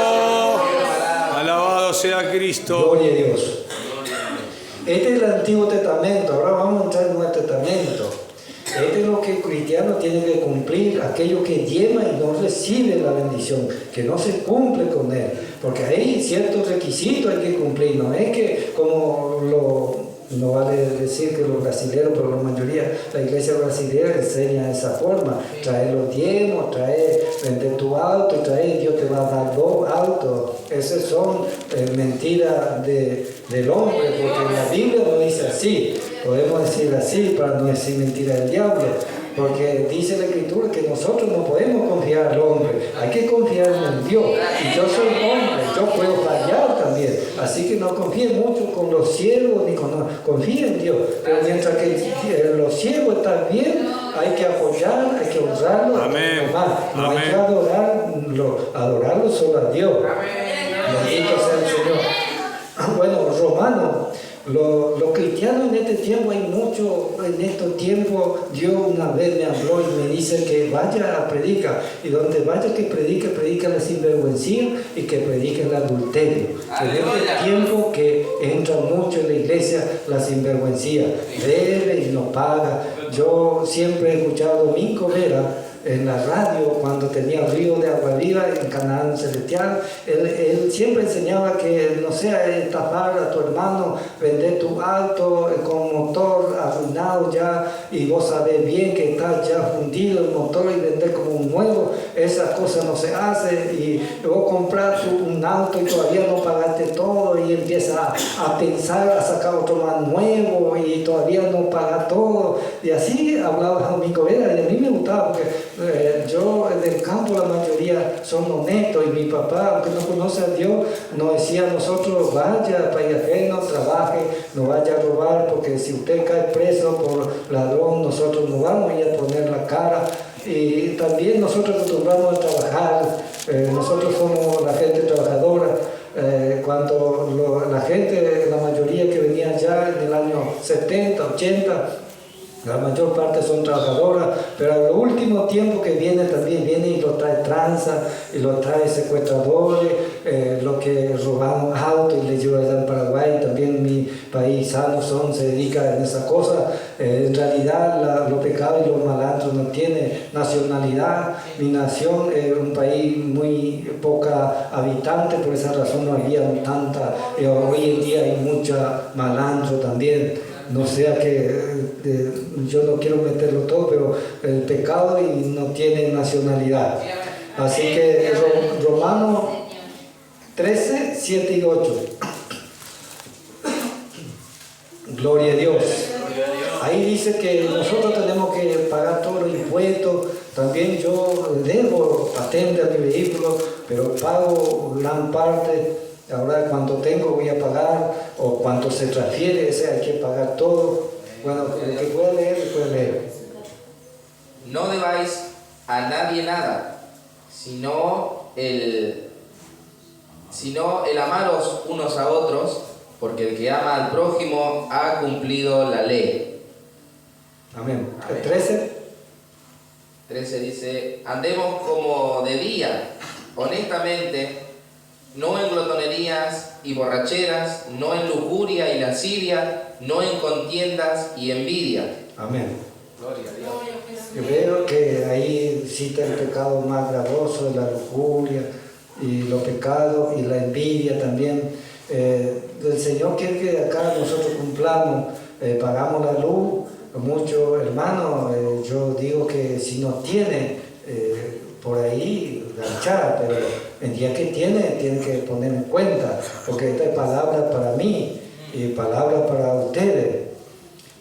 Alabado sea Cristo. Gloria a Dios. Este es el Antiguo Testamento, ahora vamos a entrar en el Nuevo Testamento. Este es lo que el cristiano tiene que cumplir, aquello que diezma y no recibe la bendición, que no se cumple con él, porque hay ciertos requisitos hay que cumplir, no es que como no vale decir que los brasileños, pero la mayoría, la iglesia brasileña enseña de esa forma, trae los diezmos, vender tu auto, Dios te va a dar dos autos. Esas son mentiras del hombre, porque en la Biblia no dice así, podemos decir así para no decir mentira del diablo, porque dice la escritura que nosotros no podemos confiar al hombre, hay que confiar en Dios, y yo soy hombre, yo puedo fallar también, así que no confíe mucho con los ciegos, ni confíe en Dios, pero mientras que los ciegos están bien, hay que apoyar, hay que honrarlo, Amén. No Amén. hay que adorarlo solo a Dios. Bendito sea el Señor. Bueno, Romanos, los cristianos en este tiempo, hay mucho, en estos tiempos, Dios una vez me habló y me dice que vaya a predicar, y donde vaya que predica la sinvergüencía y que predique el adulterio. En este tiempo que entra mucho en la iglesia la sinvergüencía, debe y no paga. Yo siempre he escuchado a Domingo Vera en la radio, cuando tenía Río de Agua Viva en Canaán Celestial, él siempre enseñaba que no sea estafar a tu hermano, vender tu auto con motor arruinado ya, y vos sabés bien que está ya fundido el motor, y vender como un nuevo, esas cosas no se hacen. Y luego comprar un auto y todavía no pagaste todo, y empieza a pensar a sacar otro más nuevo y todavía no paga todo, y así hablaba Domingo Vera, y a mí me gustaba porque yo del campo la mayoría son honestos, y mi papá, aunque no conoce a Dios, nos decía a nosotros: vaya para ajeno, trabaje, no vaya a robar, porque si usted cae preso por ladrón, nosotros no vamos a ir a poner la cara. Y también nosotros acostumbramos a trabajar, nosotros somos la gente trabajadora. Cuando la gente, la mayoría que venía ya en el año 70, 80, la mayor parte son trabajadoras, pero en el último tiempo que viene también viene y lo trae tranza, y lo trae secuestradores, lo que roban autos y les lleva allá en Paraguay, también mi país se dedica en esa cosa. En realidad los pecados y los malandros no tienen nacionalidad. Mi nación es un país muy poca habitante, por esa razón no había tanta, hoy en día hay mucha malandro también. No sea que yo no quiero meterlo todo, pero el pecado y no tiene nacionalidad. Así que Romanos 13, 7 y 8. Gloria a Dios. Ahí dice que nosotros tenemos que pagar todos los impuestos. También yo debo patente a mi vehículo, pero pago gran parte. Ahora cuando tengo voy a pagar, o cuando se transfiere, ese hay que pagar todo. Bueno, el que pueda leer, puede leer. No debáis a nadie nada, sino el amaros unos a otros, porque el que ama al prójimo ha cumplido la ley. Amén. Amén. El 13. 13 dice, andemos como de día, honestamente, no en glotonerías y borracheras, no en lujuria y lascivia, no en contiendas y envidia. Amén. Gloria a Dios. Gloria a Jesús. Yo veo que ahí cita el pecado más gravoso, la lujuria y los pecados y la envidia también. El Señor quiere que acá nosotros cumplamos, pagamos la luz. Muchos hermanos, yo digo que si no tiene por ahí ganchar, pero el día que tiene que poner en cuenta, porque esta es palabra para mí y palabra para ustedes.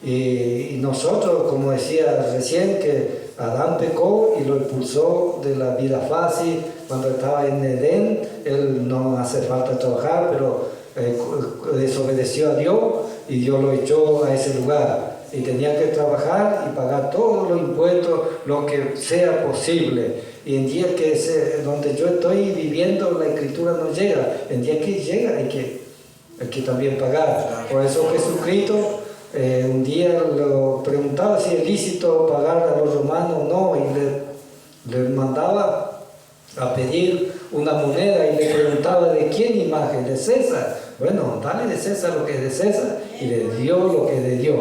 Y nosotros, como decía recién, que Adán pecó y lo expulsó de la vida fácil. Cuando estaba en Edén, él no hace falta trabajar, pero desobedeció a Dios y Dios lo echó a ese lugar. Y tenía que trabajar y pagar todos los impuestos, lo que sea posible. Y en día que donde yo estoy viviendo, la escritura no llega. En día que llega hay que también pagar. Por eso Jesucristo un día lo preguntaba si es lícito pagar a los romanos o no, y le mandaba a pedir una moneda y le preguntaba de quién imagen, de César. Bueno, dale de César lo que es de César y de Dios lo que es de Dios.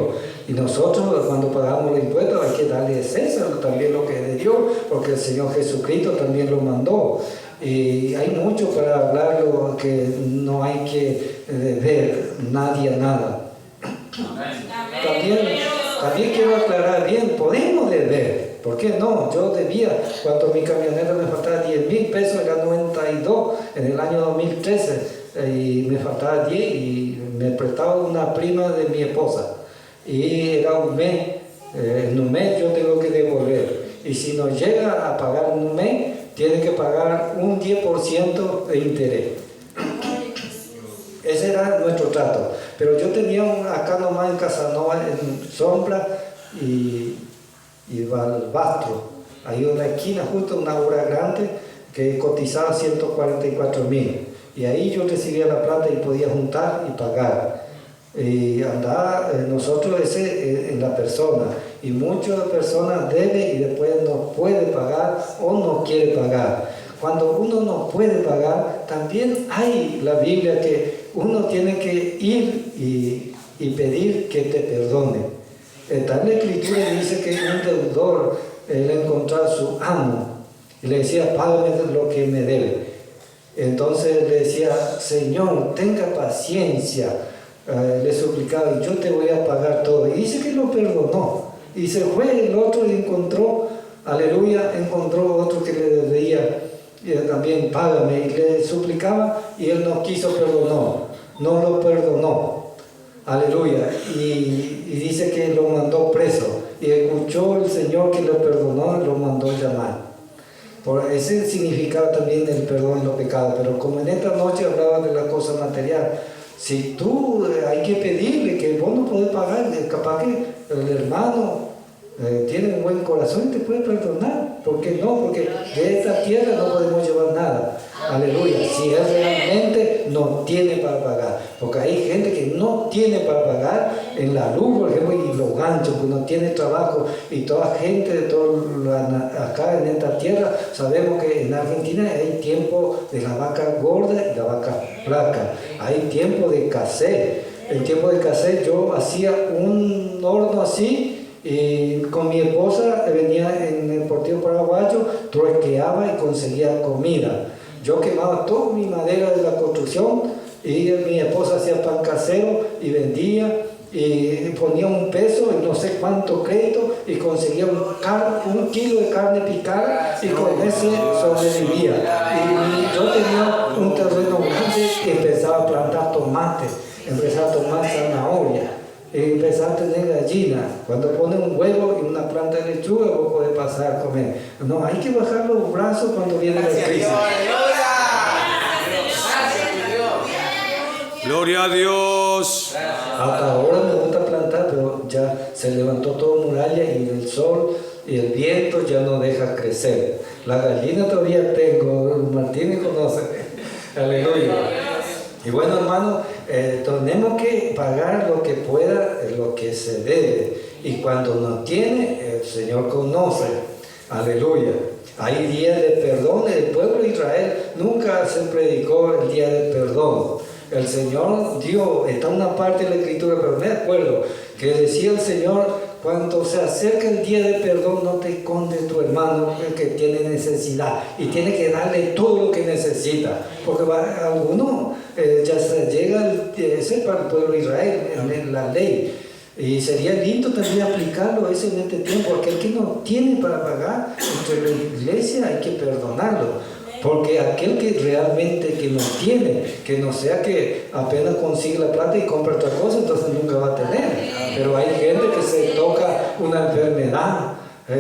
Y nosotros cuando pagamos los impuestos hay que darle de César también lo que es de Dios, porque el Señor Jesucristo también lo mandó. Y hay mucho para hablar, lo que no hay que deber nadie a nada. También quiero aclarar bien, podemos deber, ¿por qué no? Yo debía, cuando mi camioneta me faltaba 10,000 pesos, era 92 en el año 2013, y me faltaba 10 y me prestaba una prima de mi esposa, y era un mes, en un mes yo tengo que devolver, y si no llega a pagar en un mes, tiene que pagar un 10% de interés. Ese era nuestro trato. Pero yo tenía acá nomás en Casanova, en Sombra y Balbastro, ahí en la esquina, justo una obra grande que cotizaba 144,000. Y ahí yo recibía la plata y podía juntar y pagar. Y andaba nosotros en la persona. Y muchas personas deben y después no puede pagar o no quiere pagar. Cuando uno no puede pagar, también hay la Biblia que uno tiene que ir y pedir que te perdone. Tal la escritura dice que un deudor le encontró a su amo y le decía, págame lo que me debe. Entonces le decía, Señor, tenga paciencia, le suplicaba, y yo te voy a pagar todo. Y dice que lo perdonó. Y se fue el otro y encontró, aleluya, encontró otro que le debía. Y también págame, y le suplicaba y él no quiso perdonar, no lo perdonó, aleluya, y dice que lo mandó preso y escuchó el Señor que lo perdonó y lo mandó llamar. Por ese significado también del perdón en los pecados. Pero como en esta noche hablaba de la cosa material, si tú hay que pedirle que vos no podés pagar, capaz que el hermano tiene un buen corazón y te puede perdonar. ¿Por qué no? Porque de esta tierra no podemos llevar nada. Aleluya. Si él realmente no tiene para pagar. Porque hay gente que no tiene para pagar en la luz, por ejemplo, y los ganchos, que no tiene trabajo. Y toda gente de todo acá en esta tierra, sabemos que en Argentina hay tiempo de la vaca gorda y la vaca flaca. Hay tiempo de escasez. El tiempo de escasez yo hacía un horno así. Y con mi esposa venía en el Portillo Paraguayo, truequeaba y conseguía comida. Yo quemaba toda mi madera de la construcción y mi esposa hacía pan casero y vendía y ponía un peso y no sé cuánto crédito y conseguía un kilo de carne picada y con ese sobrevivía. Y yo tenía un terreno grande y empezaba a plantar tomate, empezaba a tomar zanahoria. Empezar a tener gallina gallina, cuando pone un huevo y una planta de lechuga, vos podés pasar a comer. No, hay que bajar los brazos cuando viene la crisis. Gloria a Dios. Hasta ahora me gusta plantar, pero ya se levantó todo muralla y el sol y el viento ya no deja crecer. La gallina todavía tengo, Martínez conoce. Aleluya. Y bueno, hermano, tenemos que pagar lo que pueda, lo que se debe. Y cuando no tiene, el Señor conoce. Aleluya. Hay días de perdón. El pueblo de Israel nunca se predicó el día de perdón. El Señor dio, está una parte de la Escritura, pero me acuerdo que decía el Señor, cuando se acerca el día de perdón, no te escondes tu hermano el que tiene necesidad y tiene que darle todo lo que necesita, porque alguno ya se llega, ese para el pueblo de Israel, en la ley, y sería lindo también aplicarlo eso en este tiempo, porque el que no tiene para pagar, entre la iglesia hay que perdonarlo. Porque aquel que realmente que no tiene, que no sea que apenas consigue la plata y compra otra cosa, entonces nunca va a tener. Pero hay gente que se toca una enfermedad,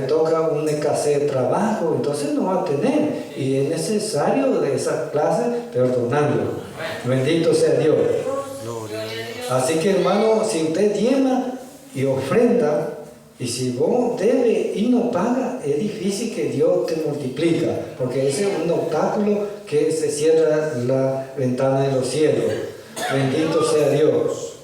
toca una escasez de trabajo, entonces no va a tener. Y es necesario de esa clase perdonarlo. Bendito sea Dios. Así que hermano, si usted diezma y ofrenda, y si vos debes y no pagas, es difícil que Dios te multiplica, porque ese es un obstáculo que se cierra la ventana de los cielos. Bendito sea Dios.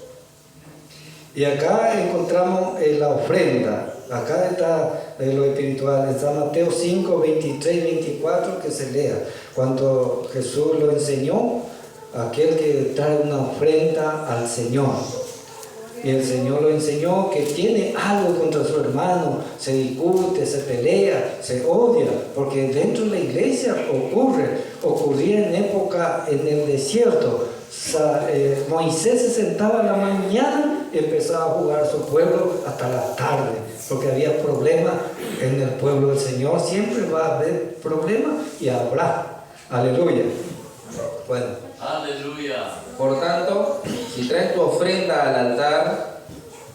Y acá encontramos la ofrenda. Acá está lo espiritual, en San Mateo 5, 23 y 24, que se lea. Cuando Jesús lo enseñó, aquel que trae una ofrenda al Señor. Y el Señor lo enseñó que tiene algo contra su hermano, se discute, se pelea, se odia, porque dentro de la iglesia ocurría en época en el desierto. Moisés se sentaba en la mañana y empezaba a jugar a su pueblo hasta la tarde, porque había problemas en el pueblo del Señor. Siempre va a haber problemas y habrá. Aleluya. Bueno. Aleluya. Por tanto, si traes tu ofrenda al altar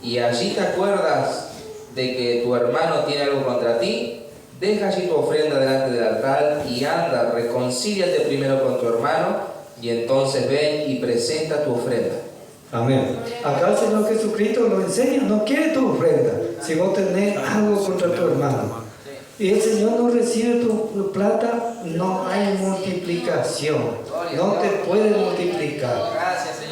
y allí te acuerdas de que tu hermano tiene algo contra ti, deja allí tu ofrenda delante del altar y anda, reconcíliate primero con tu hermano y entonces ven y presenta tu ofrenda. Amén. Acá el Señor Jesucristo lo enseña, no quiere tu ofrenda si vos tenés algo contra tu hermano. Y el Señor no recibe tu plata, no hay multiplicación. No te puede multiplicar.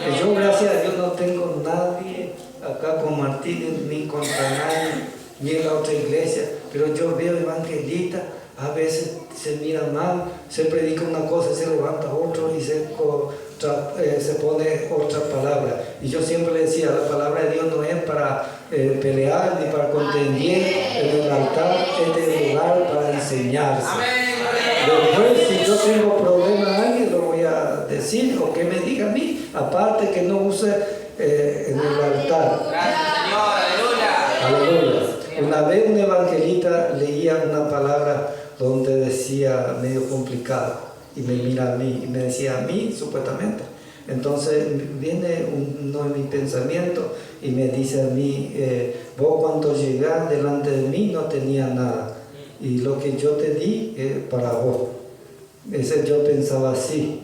Y yo, gracias a Dios, no tengo nadie acá con Martínez, ni contra nadie, ni en la otra iglesia. Pero yo veo evangelistas, a veces se miran mal, se predica una cosa, se levanta otro y se pone otra palabra. Y yo siempre le decía, la palabra de Dios no es para pelear ni para contender. En el altar es el lugar para enseñarse. Después, si yo tengo problemas a alguien, lo voy a decir o que me diga a mí, aparte que no use en el altar. Gracias, Señor. Aleluya. Una vez un evangelista leía una palabra donde decía medio complicado y me mira a mí y me decía a mí supuestamente. Entonces viene uno de mis pensamientos y me dice a mí, vos cuando llegás delante de mí no tenías nada y lo que yo te di es para vos. Ese yo pensaba así.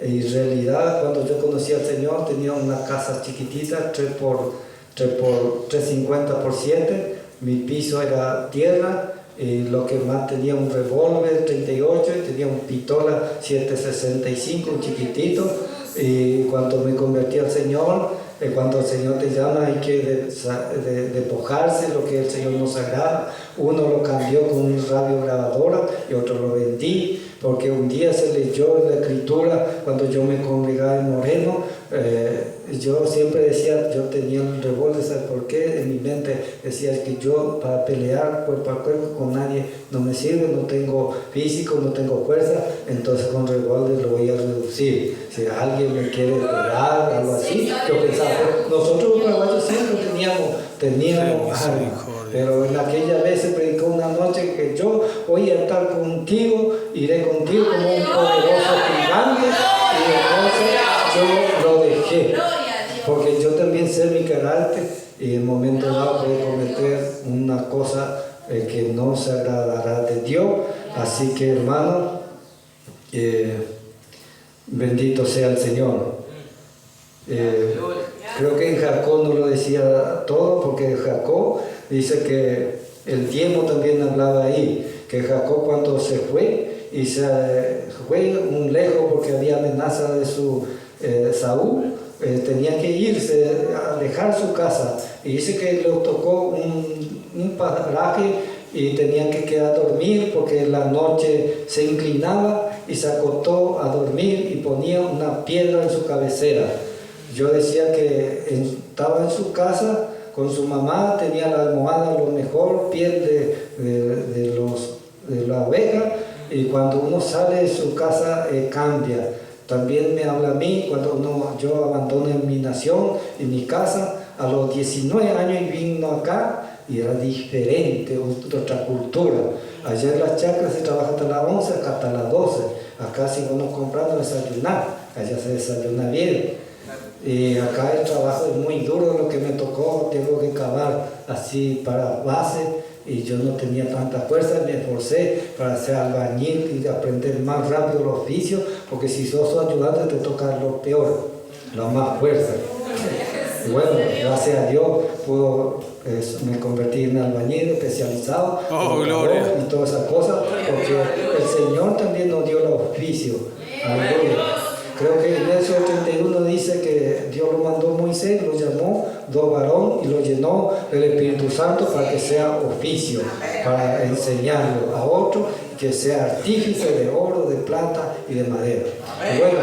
En realidad cuando yo conocí al Señor tenía una casa chiquitita, 350 por 7, mi piso era tierra. Y lo que más tenía un revólver 38 y tenía un pistola 765, un chiquitito. Y cuando me convertí al Señor, cuando el Señor te llama hay que despojarse lo que el Señor nos agrada. Uno lo cambió con un radio grabadora y otro lo vendí, porque un día se leyó en la Escritura cuando yo me congregaba en Moreno. Yo siempre decía, yo tenía un revólver, ¿sabes por qué? En mi mente decía que yo para pelear cuerpo a cuerpo con nadie no me sirve, no tengo físico, no tengo fuerza, entonces con revólver lo voy a reducir. Si alguien me quiere pegar, algo así, yo pensaba, nosotros los paraguayos siempre teníamos armas, pero en aquella vez se predicó una noche que yo voy a estar contigo, iré contigo como un poderoso gigante, y entonces yo lo dejé. Porque yo también sé mi carácter y en el momento dado puedo no se agradará de Dios. Así que, hermano, bendito sea el Señor. Creo que en Jacob no lo decía todo, porque Jacob dice que el diezmo también hablaba ahí, que Jacob cuando se fue y se fue muy lejos porque había amenaza de su Saúl, tenía que irse a dejar su casa, y dice que le tocó un paraje y tenía que quedar a dormir porque la noche se inclinaba y se acostó a dormir y ponía una piedra en su cabecera. Yo decía que estaba en su casa con su mamá, tenía la almohada, lo mejor, piel de la oveja, y cuando uno sale de su casa cambia. También me habla a mí cuando yo abandoné mi nación y mi casa a los 19 años y vino acá, y era diferente, otra cultura. Allá en las chacras se trabaja hasta las 11, acá hasta las 12. Acá si uno comprando desayunar, allá se desayuna bien. Y acá el trabajo es muy duro, lo que me tocó, tengo que cavar así para base, y yo no tenía tanta fuerza, me esforcé para ser albañil y aprender más rápido el oficio, porque si sos ayudante te toca lo peor, lo más fuerza. Y bueno, gracias a Dios me convertí en albañil especializado y todas esas cosas, porque el Señor también nos dio el oficio. Aleluya. Creo que en Éxodo 31 dice que Dios lo mandó a Moisés, lo llamó, varón, y lo llenó del Espíritu Santo para que sea oficio, para enseñarlo a otro, que sea artífice de oro, de plata y de madera. Y bueno,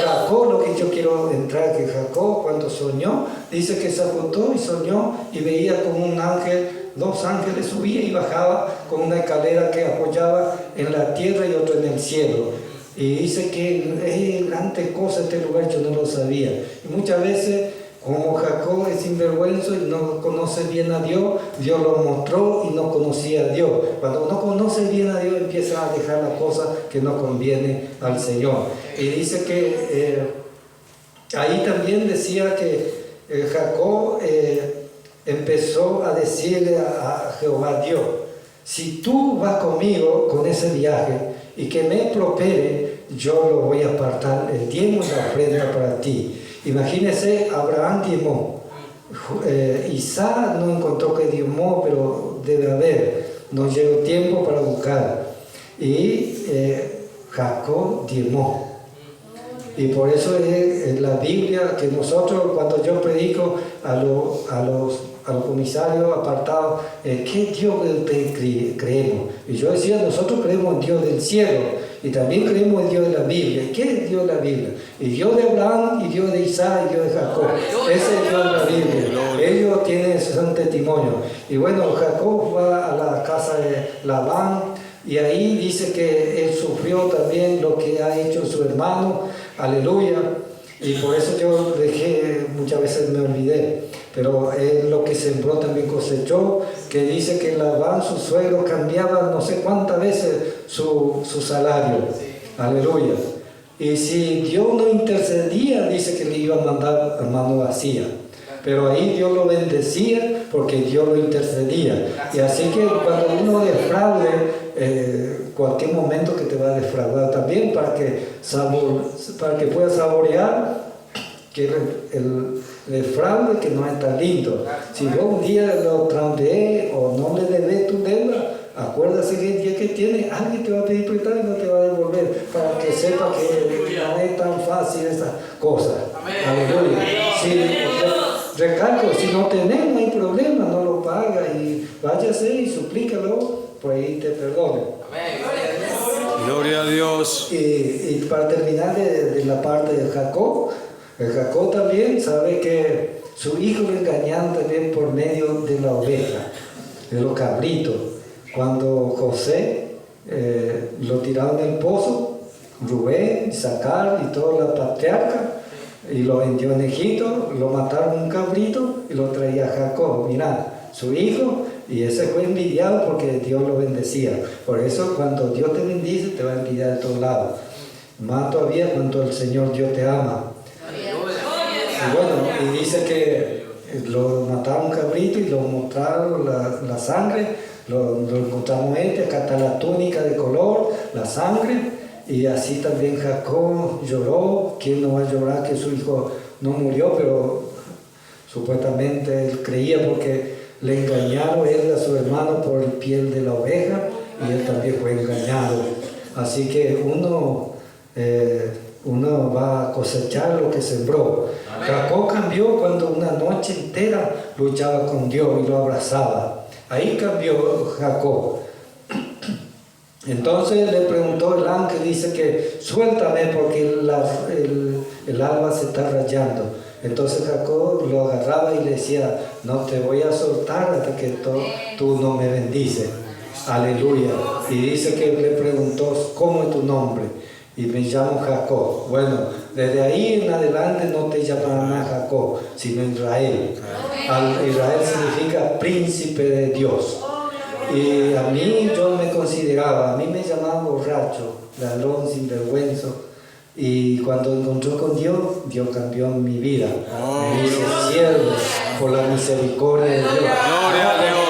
Jacob, lo que yo quiero entrar, que Jacob cuando soñó, dice que se acostó y soñó y veía como un ángel, dos ángeles subía y bajaba con una escalera que apoyaba en la tierra y otro en el cielo. Y dice que es grande cosa este lugar, yo no lo sabía. Y muchas veces, como Jacob es sinvergüenza y no conoce bien a Dios, Dios lo mostró y no conocía a Dios. Cuando no conoce bien a Dios, empieza a dejar las cosas que no conviene al Señor. Y dice que ahí también decía que Jacob empezó a decirle a Jehová Dios: si tú vas conmigo con ese viaje y que me prospere, yo lo voy a apartar el diezmo y la ofrenda para ti. Imagínese, Abraham diezmó, Isaac no encontró que diezmó, pero debe haber, no llegó tiempo para buscar, y Jacob diezmó. Y por eso es en la Biblia que nosotros, cuando yo predico a los comisarios apartados, ¿qué Dios creemos? Y yo decía, nosotros creemos en Dios del cielo, y también creemos en Dios de la Biblia. ¿Y qué es Dios de la Biblia? Y Dios de Abraham, y Dios de Isaac, y Dios de Jacob. Ese es Dios de la Biblia. Ellos tienen ese testimonio. Y bueno, Jacob va a la casa de Labán, y ahí dice que él sufrió también lo que ha hecho su hermano. Aleluya. Y por eso yo dejé, muchas veces me olvidé, pero él lo que sembró también cosechó, que dice que Labán, su suegro, cambiaba no sé cuántas veces su salario. Aleluya. Y si Dios no intercedía, dice que le iba a mandar a mano vacía. Pero ahí Dios lo bendecía porque Dios lo intercedía. Y así que cuando uno defraude, cualquier momento que te va a defraudar también, para que puedas saborear que el defraude que no es tan lindo. Si vos un día lo trampeé o no le debes tu deuda, acuérdate que el día que tiene, alguien te va a pedir prestado y no te va a devolver, para que sepa que no es tan fácil esas cosas. Aleluya. Si, recalco, si no tenés, no hay problema, no lo paga y váyase y suplícalo, por ahí te perdone. Gloria a Dios. Y para terminar de la parte de Jacob, Jacob también sabe que su hijo lo engañaron también por medio de la oveja, de los cabritos. Cuando José lo tiraron del pozo, Rubén, Isaacar y toda la patriarca, y lo vendió en Egipto, lo mataron un cabrito y lo traía Jacob. Mira, su hijo, y ese fue envidiado porque Dios lo bendecía. Por eso cuando Dios te bendice, te va a envidiar de todos lados. Más todavía cuando el Señor Dios te ama. Y bueno, y dice que lo mataron un cabrito y lo mostraron la sangre lo encontramos acá está la túnica de color, la sangre, y así también Jacob lloró. ¿Quién no va a llorar que su hijo no murió? Pero supuestamente él creía porque le engañaron él a su hermano por el piel de la oveja, y él también fue engañado. Así que uno va a cosechar lo que sembró. Jacob cambió cuando una noche entera luchaba con Dios y lo abrazaba. Ahí cambió Jacob. Entonces le preguntó el ángel, dice que suéltame porque el alba se está rayando. Entonces Jacob lo agarraba y le decía, no te voy a soltar hasta que tú no me bendices. Aleluya. Y dice que le preguntó, ¿cómo es tu nombre? Y me llamo Jacob. Bueno, desde ahí en adelante no te llamarán más Jacob, sino Israel. Israel significa príncipe de Dios. Y a mí yo me consideraba, a mí me llamaban borracho, ladrón, sinvergüenza. Y cuando encontró con Dios, Dios cambió mi vida. Me hice siervo por la misericordia de Dios. Gloria a Dios.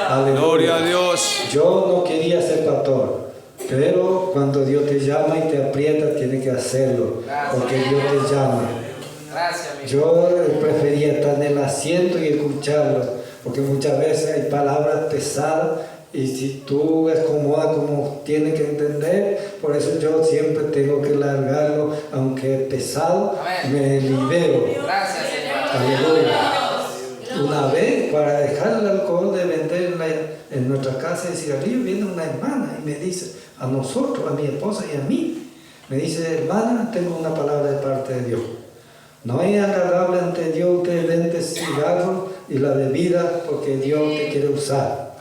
Aleluya. Gloria a Dios. Yo no quería ser pastor, pero cuando Dios te llama y te aprieta, tienes que hacerlo, porque Dios te llama. Yo prefería estar en el asiento y escucharlo, porque muchas veces hay palabras pesadas y si tú acomodas como tienes que entender, por eso yo siempre tengo que largarlo, aunque es pesado, me libero. Aleluya. Una vez, para dejar el alcohol de vender en nuestra casa de cigarrillo, viene una hermana y me dice, a nosotros, a mi esposa y a mí, me dice, hermana, tengo una palabra de parte de Dios. No es agradable ante Dios que vende cigarros y la bebida porque Dios te quiere usar.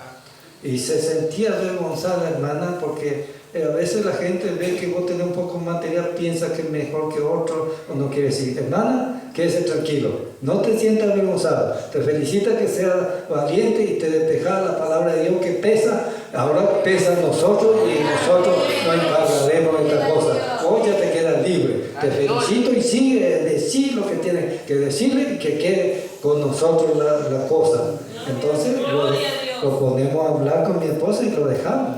Y se sentía avergonzada, hermana, porque a veces la gente ve que vos tenés un poco de material, piensa que es mejor que otro, o no quiere decir, hermana, quédese tranquilo, no te sientas avergonzada, te felicita que seas valiente y te despejas la palabra de Dios que pesa, ahora pesa en nosotros y nosotros no encargaremos de esta cosa. Hoy ya te quedas libre, te felicito y sigue, decir lo que tienes que decirle y que quede con nosotros la cosa. Entonces lo ponemos a hablar con mi esposa y lo dejamos.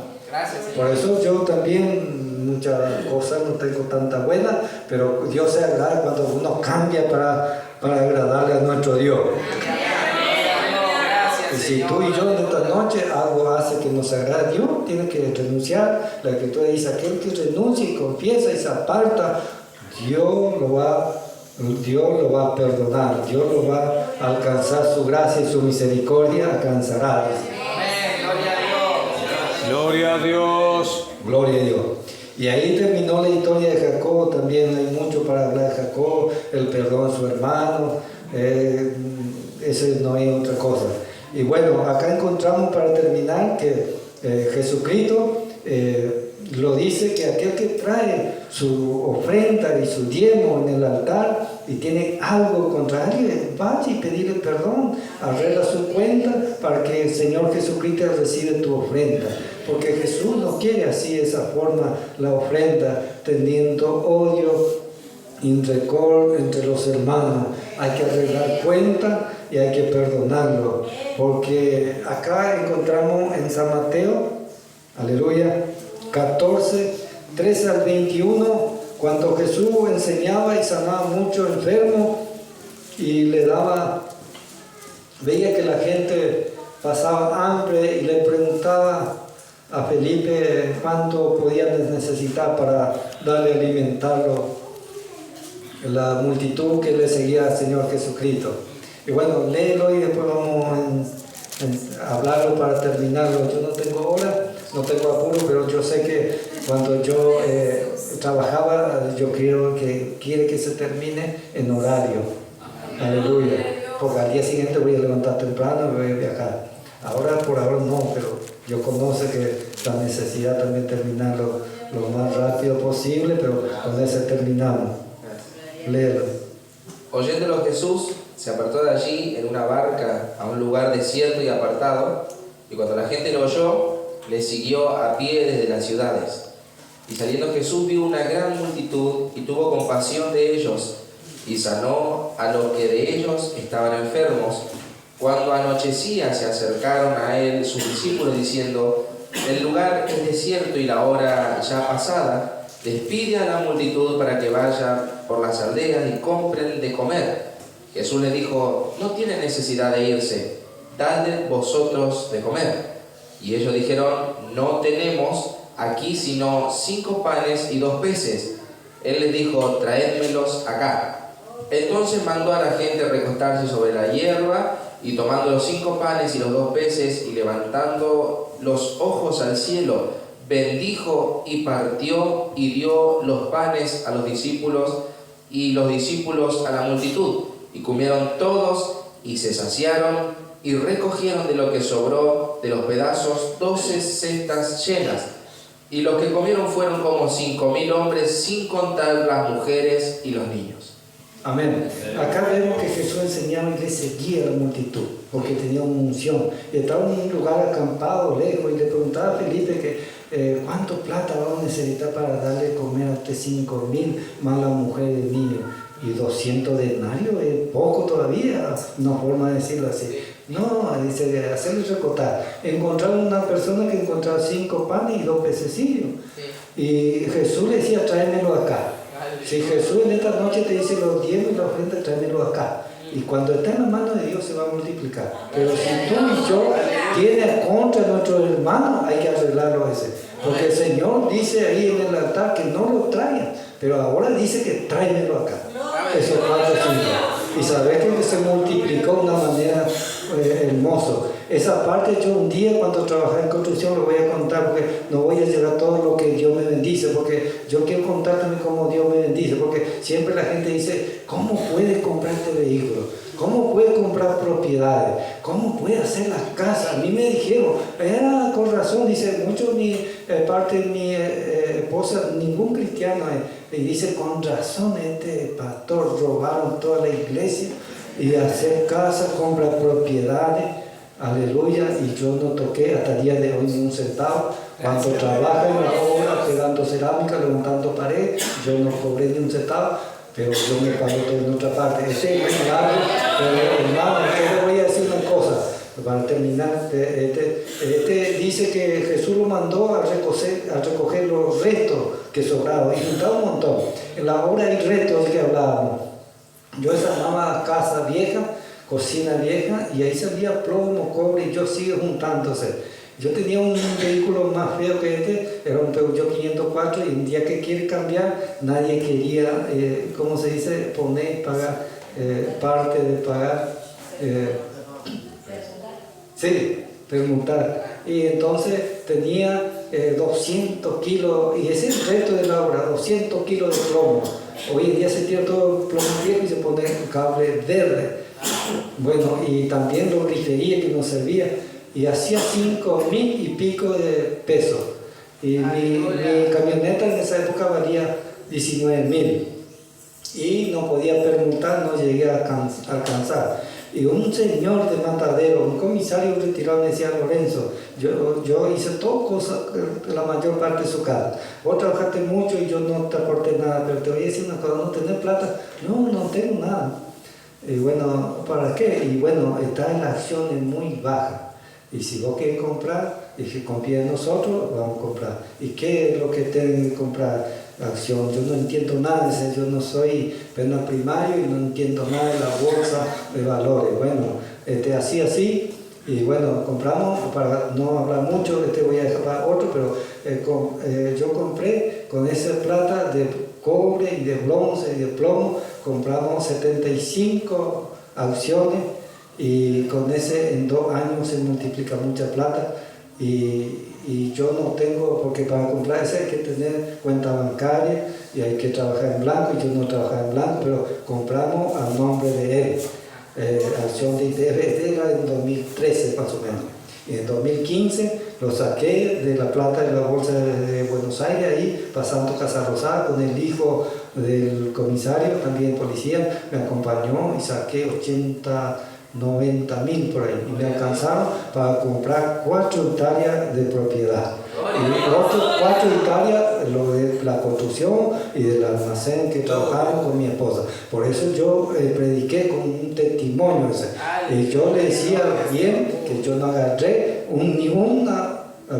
Por eso yo también muchas cosas no tengo tanta buena, pero Dios se agrada cuando uno cambia para agradarle a nuestro Dios. Y si tú y yo en esta noche algo hace que nos agrade a Dios, tiene que renunciar. La Escritura dice, aquel que renuncia y confiesa y se aparta, Dios lo va a perdonar, Dios lo va a alcanzar, su gracia y su misericordia alcanzará. Gloria a Dios. Gloria a Dios. Y ahí terminó la historia de Jacob. También hay mucho para hablar de Jacob, el perdón a su hermano, ese no hay otra cosa. Y bueno, acá encontramos para terminar que Jesucristo lo dice que aquel que trae su ofrenda y su diezmo en el altar y tiene algo contra alguien, vaya y pedirle perdón, arregla su cuenta para que el Señor Jesucristo reciba tu ofrenda, porque Jesús no quiere así de esa forma la ofrenda, teniendo odio y rencor entre los hermanos. Hay que arreglar cuenta y hay que perdonarlo, porque acá encontramos en San Mateo, aleluya, 14, 13 al 21, cuando Jesús enseñaba y sanaba muchos enfermos y le daba, veía que la gente pasaba hambre y le preguntaba a Felipe cuánto podían necesitar para darle alimentarlo, la multitud que le seguía al Señor Jesucristo. Y bueno, léelo y después vamos a hablarlo para terminarlo. Yo no tengo hora, no tengo apuro, pero yo sé que cuando yo trabajaba, yo quiere que se termine en horario. Aleluya. Porque al día siguiente voy a levantar temprano y voy a viajar. Ahora por ahora no, pero yo conozco que la necesidad también terminarlo lo más rápido posible, pero con eso terminamos. Léelo. Oyéndolo Jesús se apartó de allí en una barca a un lugar desierto y apartado, y cuando la gente lo oyó, le siguió a pie desde las ciudades. Y saliendo Jesús vio una gran multitud y tuvo compasión de ellos, y sanó a los que de ellos estaban enfermos, Cuando anochecía se acercaron a él sus discípulos diciendo: el lugar es desierto y la hora ya pasada, despide a la multitud para que vaya por las aldeas y compren de comer. Jesús les dijo: no tienen necesidad de irse, dadle vosotros de comer. Y ellos dijeron: no tenemos aquí sino 5 panes y 2 peces. Él les dijo: traédmelos acá. Entonces mandó a la gente recostarse sobre la hierba, y tomando los 5 panes y los 2 peces, y levantando los ojos al cielo, bendijo y partió, y dio los panes a los discípulos, y los discípulos a la multitud. Y comieron todos, y se saciaron, y recogieron de lo que sobró de los pedazos 12 cestas llenas. Y los que comieron fueron como 5.000 hombres, sin contar las mujeres y los niños. Amén. Acá vemos que Jesús enseñaba y le seguía a la multitud, porque tenía una unción. Y estaba en un lugar acampado, lejos, y le preguntaba a Felipe que cuánto plata vamos a necesitar para darle de comer a 5.000 más la mujer y el niño. Y 200 denarios es poco todavía, una forma de decirlo así. No, dice, hacerle recortar. Encontraron una persona que encontraba 5 panes y 2 pececillos. Y Jesús le decía: tráemelo acá. Si Jesús en esta noche te dice los diezmos y la ofrenda, tráemelo acá. Y cuando está en la mano de Dios se va a multiplicar. Pero si tú y yo tienes contra nuestro hermano, hay que arreglarlo ese. Porque el Señor dice ahí en el altar que no lo traigan, pero ahora dice que tráemelo acá. Esos 4 5. Y sabes que se multiplicó de una manera hermosa. Esa parte yo un día cuando trabajaba en construcción lo voy a contar, porque no voy a llegar todo lo que Dios me bendice, porque yo quiero contar también cómo Dios me bendice, porque siempre la gente dice: ¿cómo puede comprar este vehículo? ¿Cómo puede comprar propiedades? ¿Cómo puede hacer las casas? A mí me dijeron, con razón, dice, mucho parte de mi esposa, ningún cristiano es, y dice, con razón este pastor robaron toda la iglesia y hacer casas, comprar propiedades, aleluya, y yo no toqué hasta el día de hoy ni un centavo. Cuando trabaja en la obra, pegando cerámica, levantando pared, yo no cobré ni un centavo, pero yo me pago todo en otra parte. Ese es muy largo, pero hermano, yo le voy a decir una cosa para terminar. Dice que Jesús lo mandó a recoger los restos que sobraron, y juntaba un montón. En la obra hay restos que hablábamos. Yo esa llamaba casa vieja, cocina vieja, y ahí salía plomo, cobre, y yo sigo juntándose. Yo tenía un vehículo más feo que este, era un Peugeot 504, y un día que quiere cambiar, nadie quería, ¿cómo se dice? Pagar, parte de pagar, sí, permutar. Y entonces tenía 200 kilos, y ese es el resto de la obra, 200 kilos de plomo. Hoy en día se tira todo el plomo viejo y se pone un cable verde. Bueno, y también la grifería que nos servía. Y hacía 5.000 y pico de pesos. Y mi camioneta en esa época valía 19.000. Y no podía permutar, no llegué a alcanzar. Y un señor de Matadero, un comisario retirado, me decía: Lorenzo, yo hice todo cosas, la mayor parte de su casa. Vos trabajaste mucho y yo no te aporté nada, pero te voy a decir una cosa: ¿no tenés plata? No tengo nada. Y bueno, ¿para qué? Y bueno, está en la acción es muy baja. Y si vos querés comprar, y si confías en nosotros, vamos a comprar. ¿Y qué es lo que tienen que comprar? Acción. Yo no entiendo nada, yo no soy penal primario y no entiendo nada de la bolsa de valores. Bueno, así, y bueno, compramos, para no hablar mucho, voy a dejar para otro, pero yo compré con esa plata de cobre y de bronce y de plomo, compramos 75 acciones. Y con ese en 2 años se multiplica mucha plata, y yo no tengo, porque para comprar ese hay que tener cuenta bancaria y hay que trabajar en blanco, y yo no trabajaba en blanco, pero compramos a nombre de él. Acción de ITF era en 2013 más o menos, y en 2015 lo saqué de la plata de la bolsa de Buenos Aires, ahí pasando Casa Rosada con el hijo del comisario, también policía, me acompañó y saqué 90.000 por ahí, y me alcanzaron para comprar 4 hectáreas de propiedad. Y otros 4 hectáreas, lo de la construcción y del almacén que trabajaban con mi esposa. Por eso yo prediqué con un testimonio ese. Y yo le decía bien que yo no agarré ni una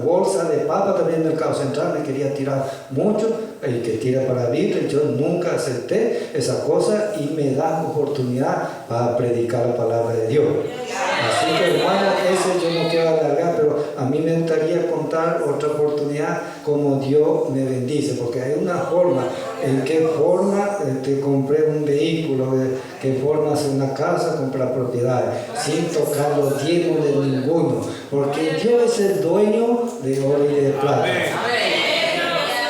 bolsa de papa también en el mercado central, me quería tirar mucho, el que tira para la Biblia, yo nunca acepté esa cosa y me dan oportunidad para predicar la palabra de Dios. Así que hermano, ese yo no quiero alargar, pero a mí me gustaría contar otra oportunidad como Dios me bendice, porque hay una forma, en qué forma te compré un vehículo, de qué forma hacer una casa, comprar propiedades, sin tocar los diezmos de ninguno, porque Dios es el dueño de oro y de plata.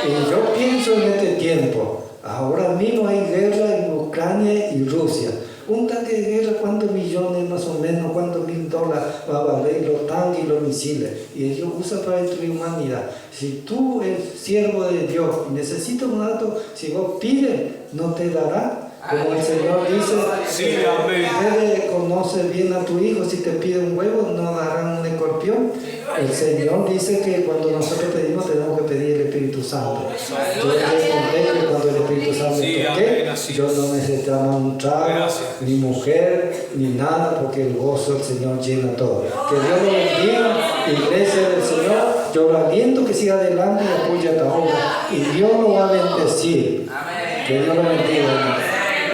Y yo pienso en este tiempo, ahora mismo hay guerra en Ucrania y Rusia. Un tanque de guerra, ¿cuántos millones más o menos, cuántos $1000 va a valer los tanques y los misiles? Y ellos usan para destruir humanidad. Si tú eres siervo de Dios y necesitas un dato, si vos pides, no te dará. Como el Señor dice, ustedes conocen bien a tu hijo, si te pide un huevo, no darán un escorpión. El Señor dice que cuando nosotros pedimos, tenemos que pedir el Espíritu Santo. Yo les conté que cuando el Espíritu Santo toqué, yo no necesitaba un trago, ni mujer, ni nada, porque el gozo del Señor llena todo. Que Dios lo bendiga, iglesia del Señor. Yo lo aliento que siga adelante y apoya esta obra. Y Dios lo va a bendecir. Que Dios lo bendiga.